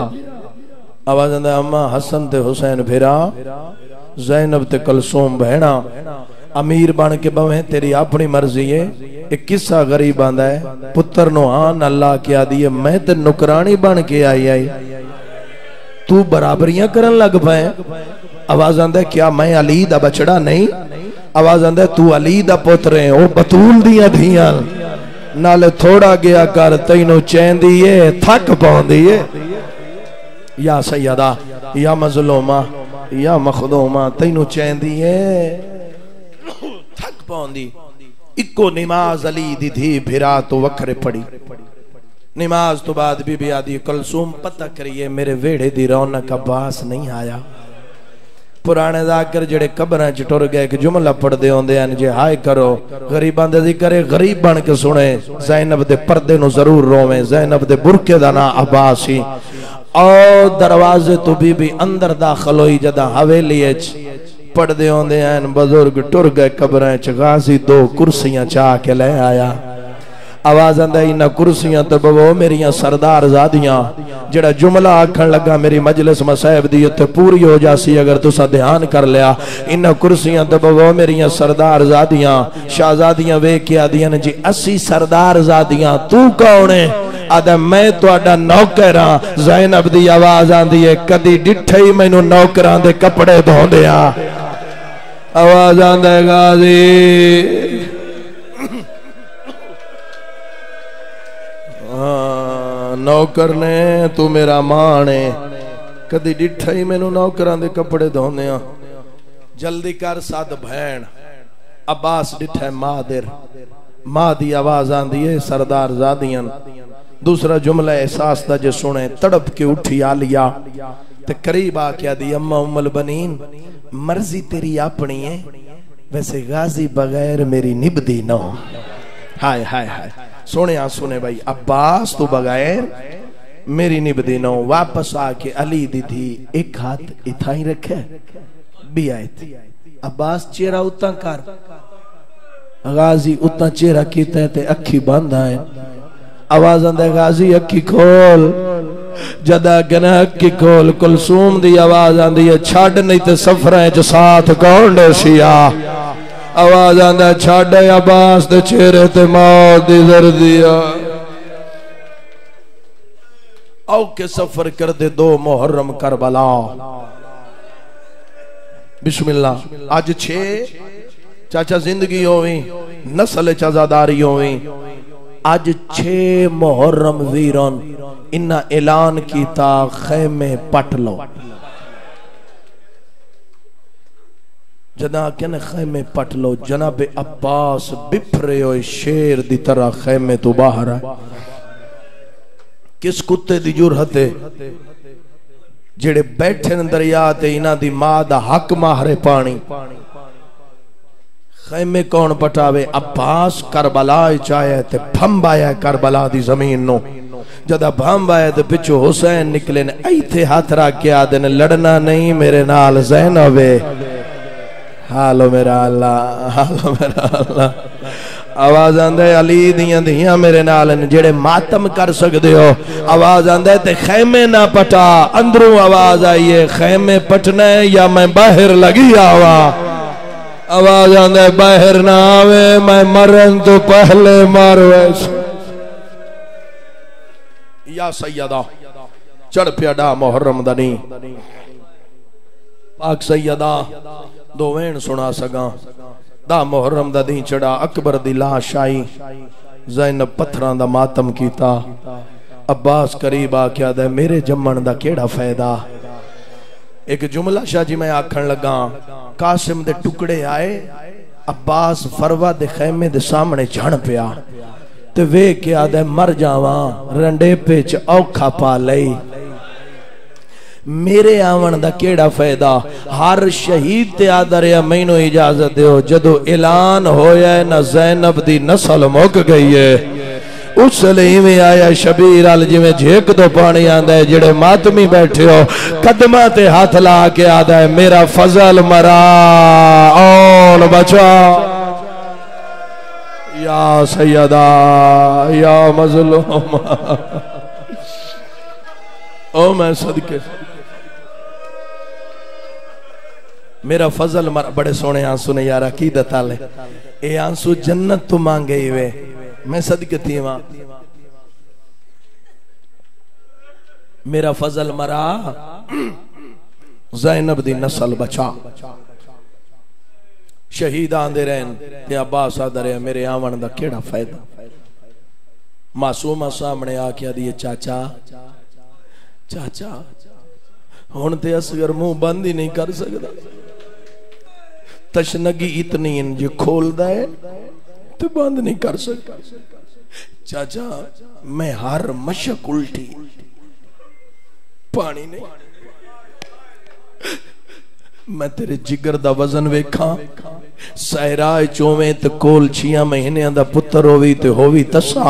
आवाज आंदा अम्मा हसन ते हुसैन भिरा, ज़ैनब ते कलसूम भैणा। अमीर बन के बवे तेरी अपनी मर्जी है। एक किस्सा गरीब आंदा है, पुत्र नो आन अल्लाह क्या दिए मैं ते नुकरानी बन के आई तू बराबरियां करन लग पाए। आवाज आंदा क्या मैं अली दा बछड़ा नहीं? आवाज आंदा तू अली दा पुत्र है, ओ बतूल दियां धियां नाले थोड़ा गया कर तैनू चैंदी है थक पाउंदी है। या सैयदा या मजलूमा या मखदूमा तैनू चैंदी है थक पाउंदी। इको नमाज अली दी धी भिरा तो वखरे पड़ी। नमाज तो बाद बीबी आदि कलसूम पता करिए मेरे वेड़े दी रौनक अब्बास नहीं आया। पुराने जाकर जेड़े कब्रां च टुर गए एक जुमला पढ़दे होंदे हैं जे हाय करो गरीबां दे जिक्र गरीब बन के सुने। ज़ैनब दे पर्दे नु जरूर रोवे। ज़ैनब दे बुरके दा ना अब्बास ही। और दरवाजे तो बीबी अंदर दाखिल होई जदा हवेली च पढ़दे होंदे हैं बुजुर्ग टुर गए कब्रां च। गाजी दो कुर्सियां चा के ले आया। आवाज आंदा इन्हां कुर्सियां ते बवो मेरियां सरदार ज़ादियां। जेड़ा जुमला आखण लगा मेरी मजलिस मसाहिब दी उत्ते पूरी हो जासी अगर तुसा ध्यान कर लिया। इन्हां कुर्सियां ते बवो मेरियां सरदार ज़ादियां। शहजादियां वेख के आदियां जी असी सरदार ज़ादियां तू कौन है? आदा मैं तुहाडा नौकर हां। ज़ैनब दी आवाज आंदी है कदी डिठे ही मैनू नौकरां दे कपड़े धोंदे आ। आवाज आंदा है गाजी नौकर ने तू मेरा मान है कदी डिठा ही मैनू नौकरां दे कपड़े धोने। जल्दी कर सद भैन। अब्बास डिठा मादिर मां दी आवाज आंदी है सरदार ज़ादियां। दूसरा जुमला एहसास दा जे सुने तड़प के उठी आलिया ते करीब आके दी अम्मा उम्मुल बनीन मर्जी तेरी अपनी है वैसे गाजी बगैर मेरी निभदी न हो। हाय हाय हाय सोने सुने भाई अब्बास तू बगैर मेरी निभदी न हो। वापस आके अली दी थी एक हाथ इथा ही रखे भी आए थे। अब्बास चेहरा उतना कर गाजी उतना चेहरा कीता ते अखी बंद आए। आवाज आंदा गाजी अखी खोल। जदा गना अखी खोल कुलसूम दी आवाज आंदी है छड़ नहीं ते सफरां च साथ कौन देसिया। आवाज आंदा छड़ अब्बास दे चेहरे ते मौत दी जर्दिया। औ के सफर कर दे 2 मुहर्रम करबला। बिस्मिल्लाह आज 6 चाचा जिंदगी होवी नस्ल च आजादारी होवी। आज 6 मुहर्रम वीरन इन्ना ऐलान कीता खैमे पट लो। जदा कहने खैमे पट लो जनाब अब्बास बिफरे हुए शेर दी तरह खैमे तो बाहर है। किस कुत्ते दी जुरहत है जेड़े बैठे न दरिया ते इन्हां दी मां दा हक माहरे पानी। खैमे कौन पटावे? अब्बास करबला चाहे ते फंब आया करबला दी जमीन नो। जदा फंब आया ते पिछो हुसैन निकले ने इथे हाथ रख के आदे ने लड़ना नहीं मेरे नाल ज़ैनब है। हालो मेरा अल्लाह हालो मेरा अल्लाह। आवाज आंदा है अली दियां धियां मेरे नाल जेड़े मातम कर सकदे हो। आवाज आंदा है ते खैमे ना पटा। अंदरों आवाज आई है खैमे पटना है या मैं बाहर लगी आवा। आवाज आंदा है बाहर ना आवे मैं मरन तो पहले मारवे। या सैयदा चढ़ पिया डा मुहर्रम दा नी पाक सैयदा दो वेण सुना सगा। दा मुहर्रम दा दी चढ़ा अकबर दी लाश आई। ज़ैनब पत्थरां दा मातम कीता। अब्बास करीब आख्या दे मेरे जम्मन दा केड़ा फायदा। एक जुमला शाह जी मैं आखन लगा कासिम दे टुकड़े आए। अब्बास फरवा दे खैमे दे सामने झण पिया ते वे के आदे मर जावा रंडेपे च औखा पा लई। मेरे आवन दा केड़ा फायदा। हर शहीद ते आदर या मैनू इजाजत दो जदों ऐलान होया ना ज़ैनब दी नस्ल मुक गई है उस में आया शबीर अल जिवें झेक तो पानी आंदा है। जेड़े मातमी बैठे हो कदमा ते हाथ ला के आदा है मेरा फजल मरा और बचा। या सैयदा या मजलूम ओ मैं सदके मेरा फजल मर बड़े सोने आंसू ने यार अकीदत आले ए आंसू जन्नत तो मांगे वे मैं सदके थी वहां मेरा फजल मरा ज़ैनब दी नस्ल बचा शहीद आंदे रहन ते अब्बास आदा रहे मेरे आवन दा केड़ा फायदा मासूमा सामने आके दी चाचा चाचा हुण ते असगर मुंह बंद ही नहीं कर सकदा तशनगी इतनी जो खोलदा है तो बंद नहीं कर सकता चाचा मैं हर मशक उल्टी पानी नहीं मैं तेरे जिगर दा वजन वेखा सहरा चोवे ते कोल 6 महीने दा पुत्र होवी ते होवी तसा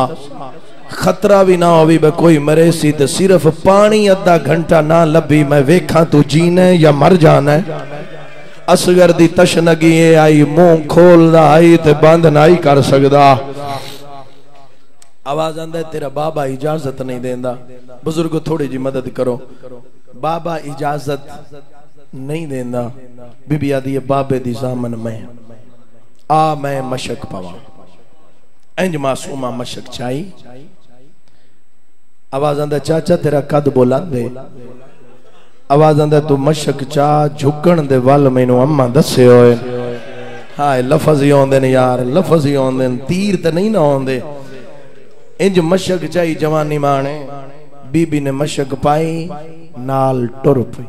खतरा भी ना होवी बे कोई मरे सी ते सिर्फ पानी अद्धा घंटा ना लभी मैं वेखा तू जीना या मर जाना है असगर दी तशनगी आई मुंह खोलदा आई ते बंद नहीं कर सकदा आवाज आंदा तेरा बाबा इजाजत नहीं देंदा बुजुर्ग थोड़ी जी मदद करो बाबा इजाजत नहीं देंदा बीबी आदी बाबे दी जामन में आ मैं मशक पवा इंज मासूमा मशक चाई आवाज आंदा चाचा तेरा कद बोला दे आवाज आंदा तू मशक चा झुकण दे वल मैनू अम्मा दसे होए हाय लफज ही आंदे ने यार लफज ही आंदे तीर ते नहीं ना आंदे इंज मशक चाई जवानी माने बीबी ने मशक पाई नाल टुर पई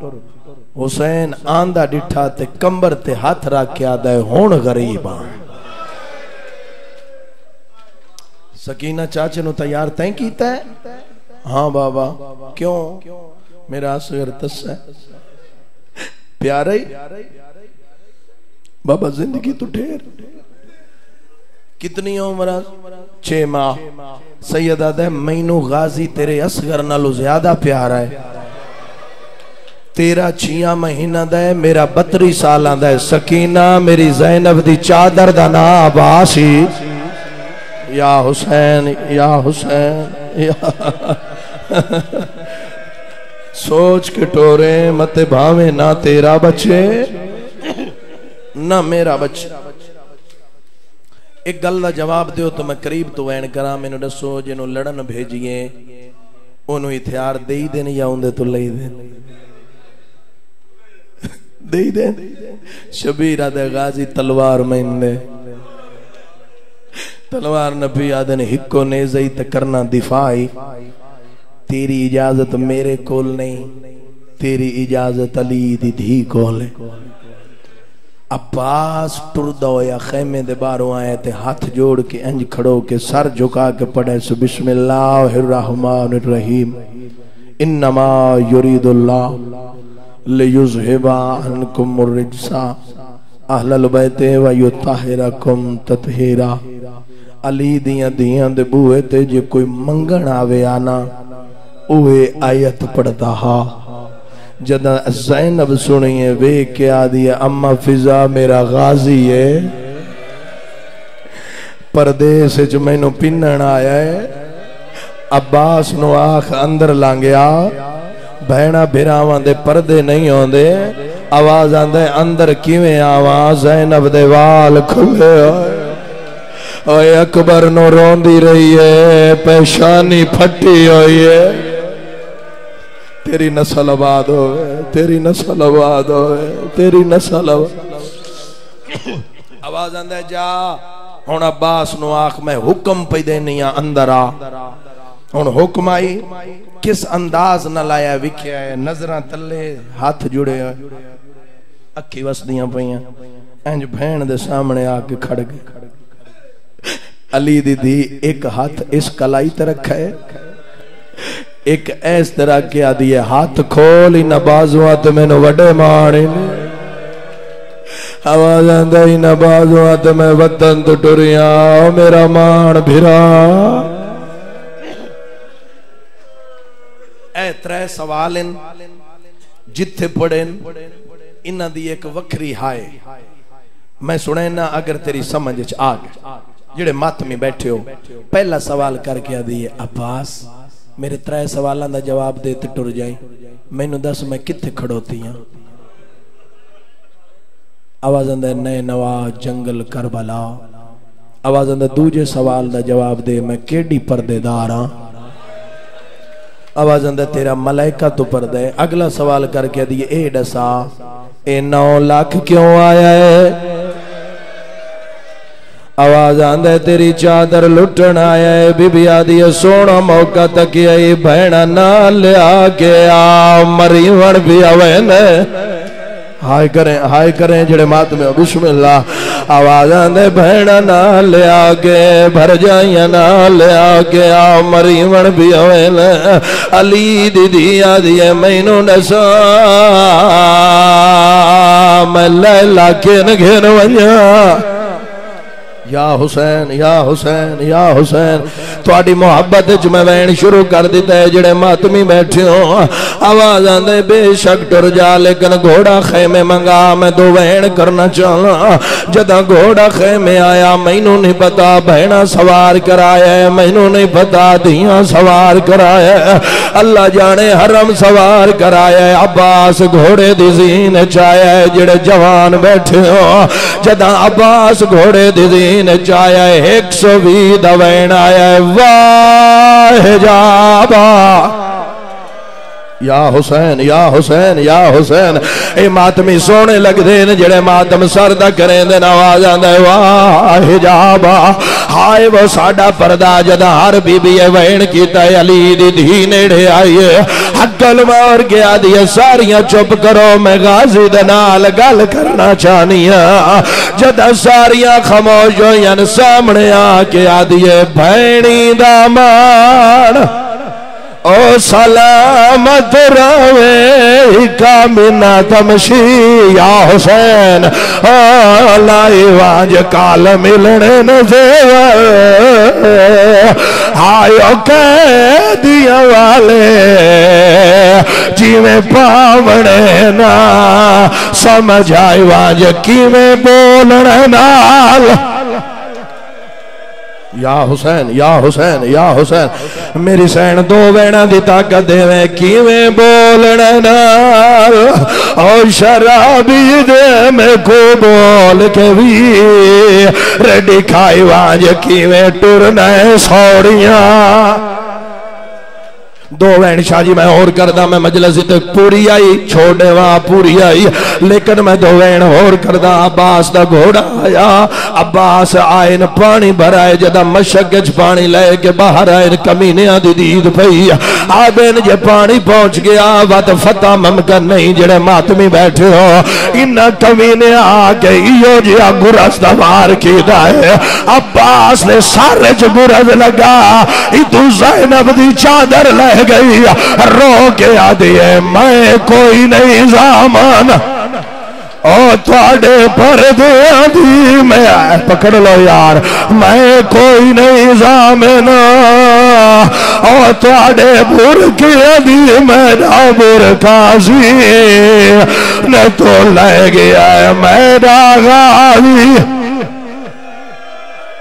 हुसैन आंदा डिठा ते कंबर ते हाथ रख के आदा हुण गरीब आ सकीना चाचे नु तैयार तय कीता है हाँ बाबा क्यों मेरा असगर तस है प्यारे बाबा जिंदगी तो ढेर कितनी उम्र 6 माह सैयद आदा मैनू गाजी तेरे असगर नालों ज्यादा प्यारा है तेरा 6 महीना दा है मेरा 32 साल दा है सकीना मेरी ज़ैनब दी चादर दा ना अब्बास ही या हुसैन या सोच के टोरे मत भावे ना तेरा बच्चे ना मेरा बच्चे एक गल का जवाब दो तो मैं करीब तो वैन करा मैनू दसो जिन्हों लड़न भेजिए ओनू हथियार दे देन या उनदे तो ले देन शबीर आदे गाजी तलवार मैंने तलवार नबी आदे ने हिक्को नेज़ई ते करना दिफाई तेरी इजाजत मेरे कोल नहीं तेरी इजाजत अली दी धी कोल है अब्बास टुरदा होया खेमे दे बाहरों आया ते हाथ जोड़ के इंज खड़ो के सर झुका के पढ़े सु बिस्मिल्लाहिर रहमानिर रहीम इन्नमा युरीदुल्लाह लियुज़हिबा अन्कुमुर रिज्सा अहलल बैते व युताहिरकुम तत्हीरा अली दियां दियां दे बूहे ते जे कोई मंगण आवे आना उहे आयत पढ़ता हा जदा ज़ैनब सुनिए वे क्या दिया अम्मा फिजा मेरा गाजी है परदेस च मैनू पिन्नण आया है अब्बास नु आख अंदर लांगया भैणा भिरावां दे पर्दे नहीं आउंदे आवाज आंदा अंदर किवें आवां ज़ैनब दे वाल खुले ओए अकबर नु रोंदी रही है पेशानी फटी हुई है तेरी नस्ल आबाद होवे तेरी नस्ल आबाद होवे तेरी नस्ल आवाज आंदा जा हुण अब्बास नु आख मैं हुक्म पे देनी अंदर आ हुण हुक्म आई किस अंदाज न लाया विख्या है नजरां तले हाथ जुड़े अखी वसदियां पईयां इंज भैन दे सामने आके खड़ गए अली दी धी एक हाथ इस कलाई ते रखा है एक ऐस तरह के आदि है हाथ खोल इन बाजुआ ते मैनू वडे मारे आवाज आंदा इन बाजुआ ते मैं वतन तो टुरिया मेरा मान भिरा ए 3 सवाल इन जिथे पढ़े इन्हां दी एक वखरी हाय मैं सुने ना अगर तेरी समझ च आ गए जेड़े मातमी बैठे हो पहला सवाल करके आदि है अब्बास मेरे 3 सवालों का जवाब दे ते टुर जाए मैनू दस मैं किथे खड़ोती हाँ आवाज़ आंदा नए नवा जंगल करबला। आवाज़ आंदा दूजे सवाल का जवाब दे मैं केडी पर्देदार हाँ। आवाज़ आंदा तेरा मलाइका तो पर्दा है। अगला सवाल करके दिए ए दसा ए 9 लाख क्यों आया है। आवाज आंदा तेरी चादर लुटन आया है। बीबी आदि सोना मौका तक आई भैना ना लिया के आ मरी वण भी आवे न हाय करें जड़े मात में बिस्मिल्लाह। आवाज आंदे भैना ना लिया के भर जाइया ना लिया के आ मरी वण भी आवे न। अली दीदी आदि मैनू दसा मैं लैला किन घेन वंजा या हुसैन या हुसैन या हुसैन। थोड़ी मोहब्बत च मैं वैन शुरू कर दिता है जड़े मातमी बैठे हो। आवाज आंदे बेशक टुर जा लेकिन घोड़ा खैमे मंगा मैं 2 वैन करना चाहना। जदा घोड़ा खैमे आया मैनू नहीं पता भैना सवार कराया है, मैनू नहीं पता धियां सवार कराया है, अल्लाह जाने हरम सवार कराया है। अब्बास घोड़े दी ज़ीन चाया है जड़े जवान बैठे हो। जदा अब्बास घोड़े दी ज़ीन चाया 120 दवैन आया वाह जाबा या हुसैन या हुसैन या हुसैन। ए मातमी सोने लगदे ने जड़े मातम सरदा करें दे। आवाज आंदा वाह जाबा हाय वो साडा पर्दा जदा हर बीबी वैन कीता अली दी धी नेड़े आई है। हक्कल मार गया दिया सारियां चुप करो मैं गाजी दे नाल गल करना चाहनी हां। जदा सारियां खामोश होयन सामने आके आदिए भैनी दा मान ओ सलामत रवे कामिना तमशी या हुसैन। लाई वाज काल मिलने न हायो कह दिया वाले जिमें पावने ना समझ आई वाज किमें बोलने नाल या हुसैन या हुसैन या हुसैन। मेरी सैन 2 वैना दी ताकत देवे किवें बोलना नाल और शराबी दे में को बोल के भी रेडी खाई वाज किवें टुरना सौड़ियां। 2 वैन शाहजी मैं और करदा मैं मजलिस तक पूरी आई छोड़े वहां पूरी आई लेकिन मैं 2 वैन और करदा। अब्बास दा घोड़ा आया। अब्बास आए न पानी भराए जदा मशक च पानी लेके बाहर आए कमीनिया दी दीद पई आदे जे पानी पहुंच गया वत फता मुमकिन नहीं जड़े मातमी बैठे हो इन्ना कमीने आके इयो जिहा गुरस दा वार कीता है। अब्बास ने सारे च गुरस लगा इतू ज़ैनब दी चादर ले गई रो के आदि है मैं कोई नहीं ज़ामान ओ थोड़े पर्दे दी मैं पकड़ लो यार मैं कोई नहीं ज़ामान ओ थोड़े बुरके दी मेरा बुरकाजी न तो ले गया मेरा गाली।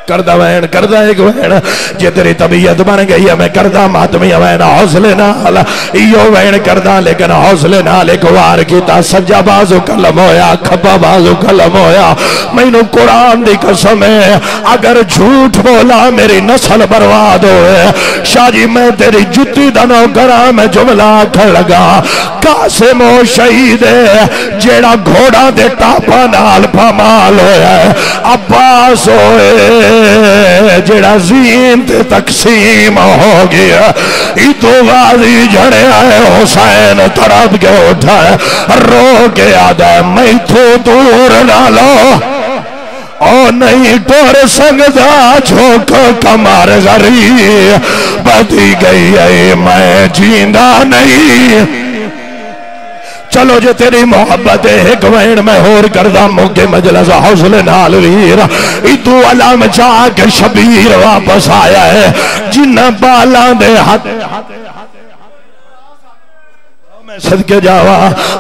करदा वैन करदा एक वैन जे तेरी तबीयत बन गई है मैं करदा मातमी वैन हौसले नाल इयो वैन करदा लेकिन हौसले नाल एक वार कीता सज्जा बाजू कलम होया खब्बा बाजू कलम होया। मैनू कुरान दी कसम है अगर झूठ बोला मेरी नस्ल बर्बाद होए। शाह जी मैं तेरी जुत्ती दा नौकरा मैं जुमला आखण लगा कासिम ओ शहीद जेड़ा घोड़ा दे टापा नाल पामाल होया अब्बास होए जेड़ा ज़ीन ते तकसीम हो गया इतो गाजी जड़े आए हुसैन तड़प के उठा रो के आदा मैं तो दूर ना लो ओ नहीं टोर संगदा झोंक कमर गरी बदी गई है मैं जींदा नहीं। चलो जे तेरी मोहब्बत एक वैन में होर करदा मोगे मजलिस हौसले नाल वीर इतू अलम चाह के शबीर वापस आया है जिन्ना बाला दे हाथ सदके जावा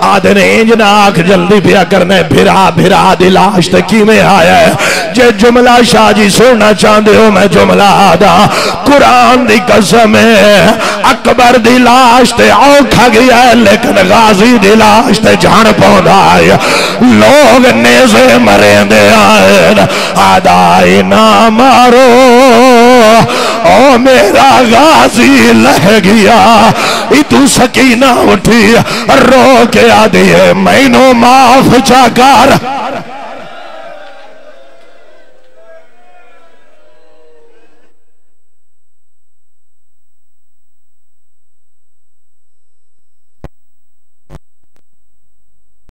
आदे ने इंज ना आख जल्दी पिया करने भिरा भिरा दी लाश ते किवें आया है। जे जुमला शाह जी सुनना चाहते हो मैं जुमला आदा कुरान दी कसम है अकबर दी लाश ते औखा गया है लेकिन गाजी दी लाश ते जान पौंदा है। लोग नेज़े मरेंदे आए आदाई ना मारो ओ मेरा गाजी लह गया इतू सकीना उठी रो के आदि है मैनू माफ चा कर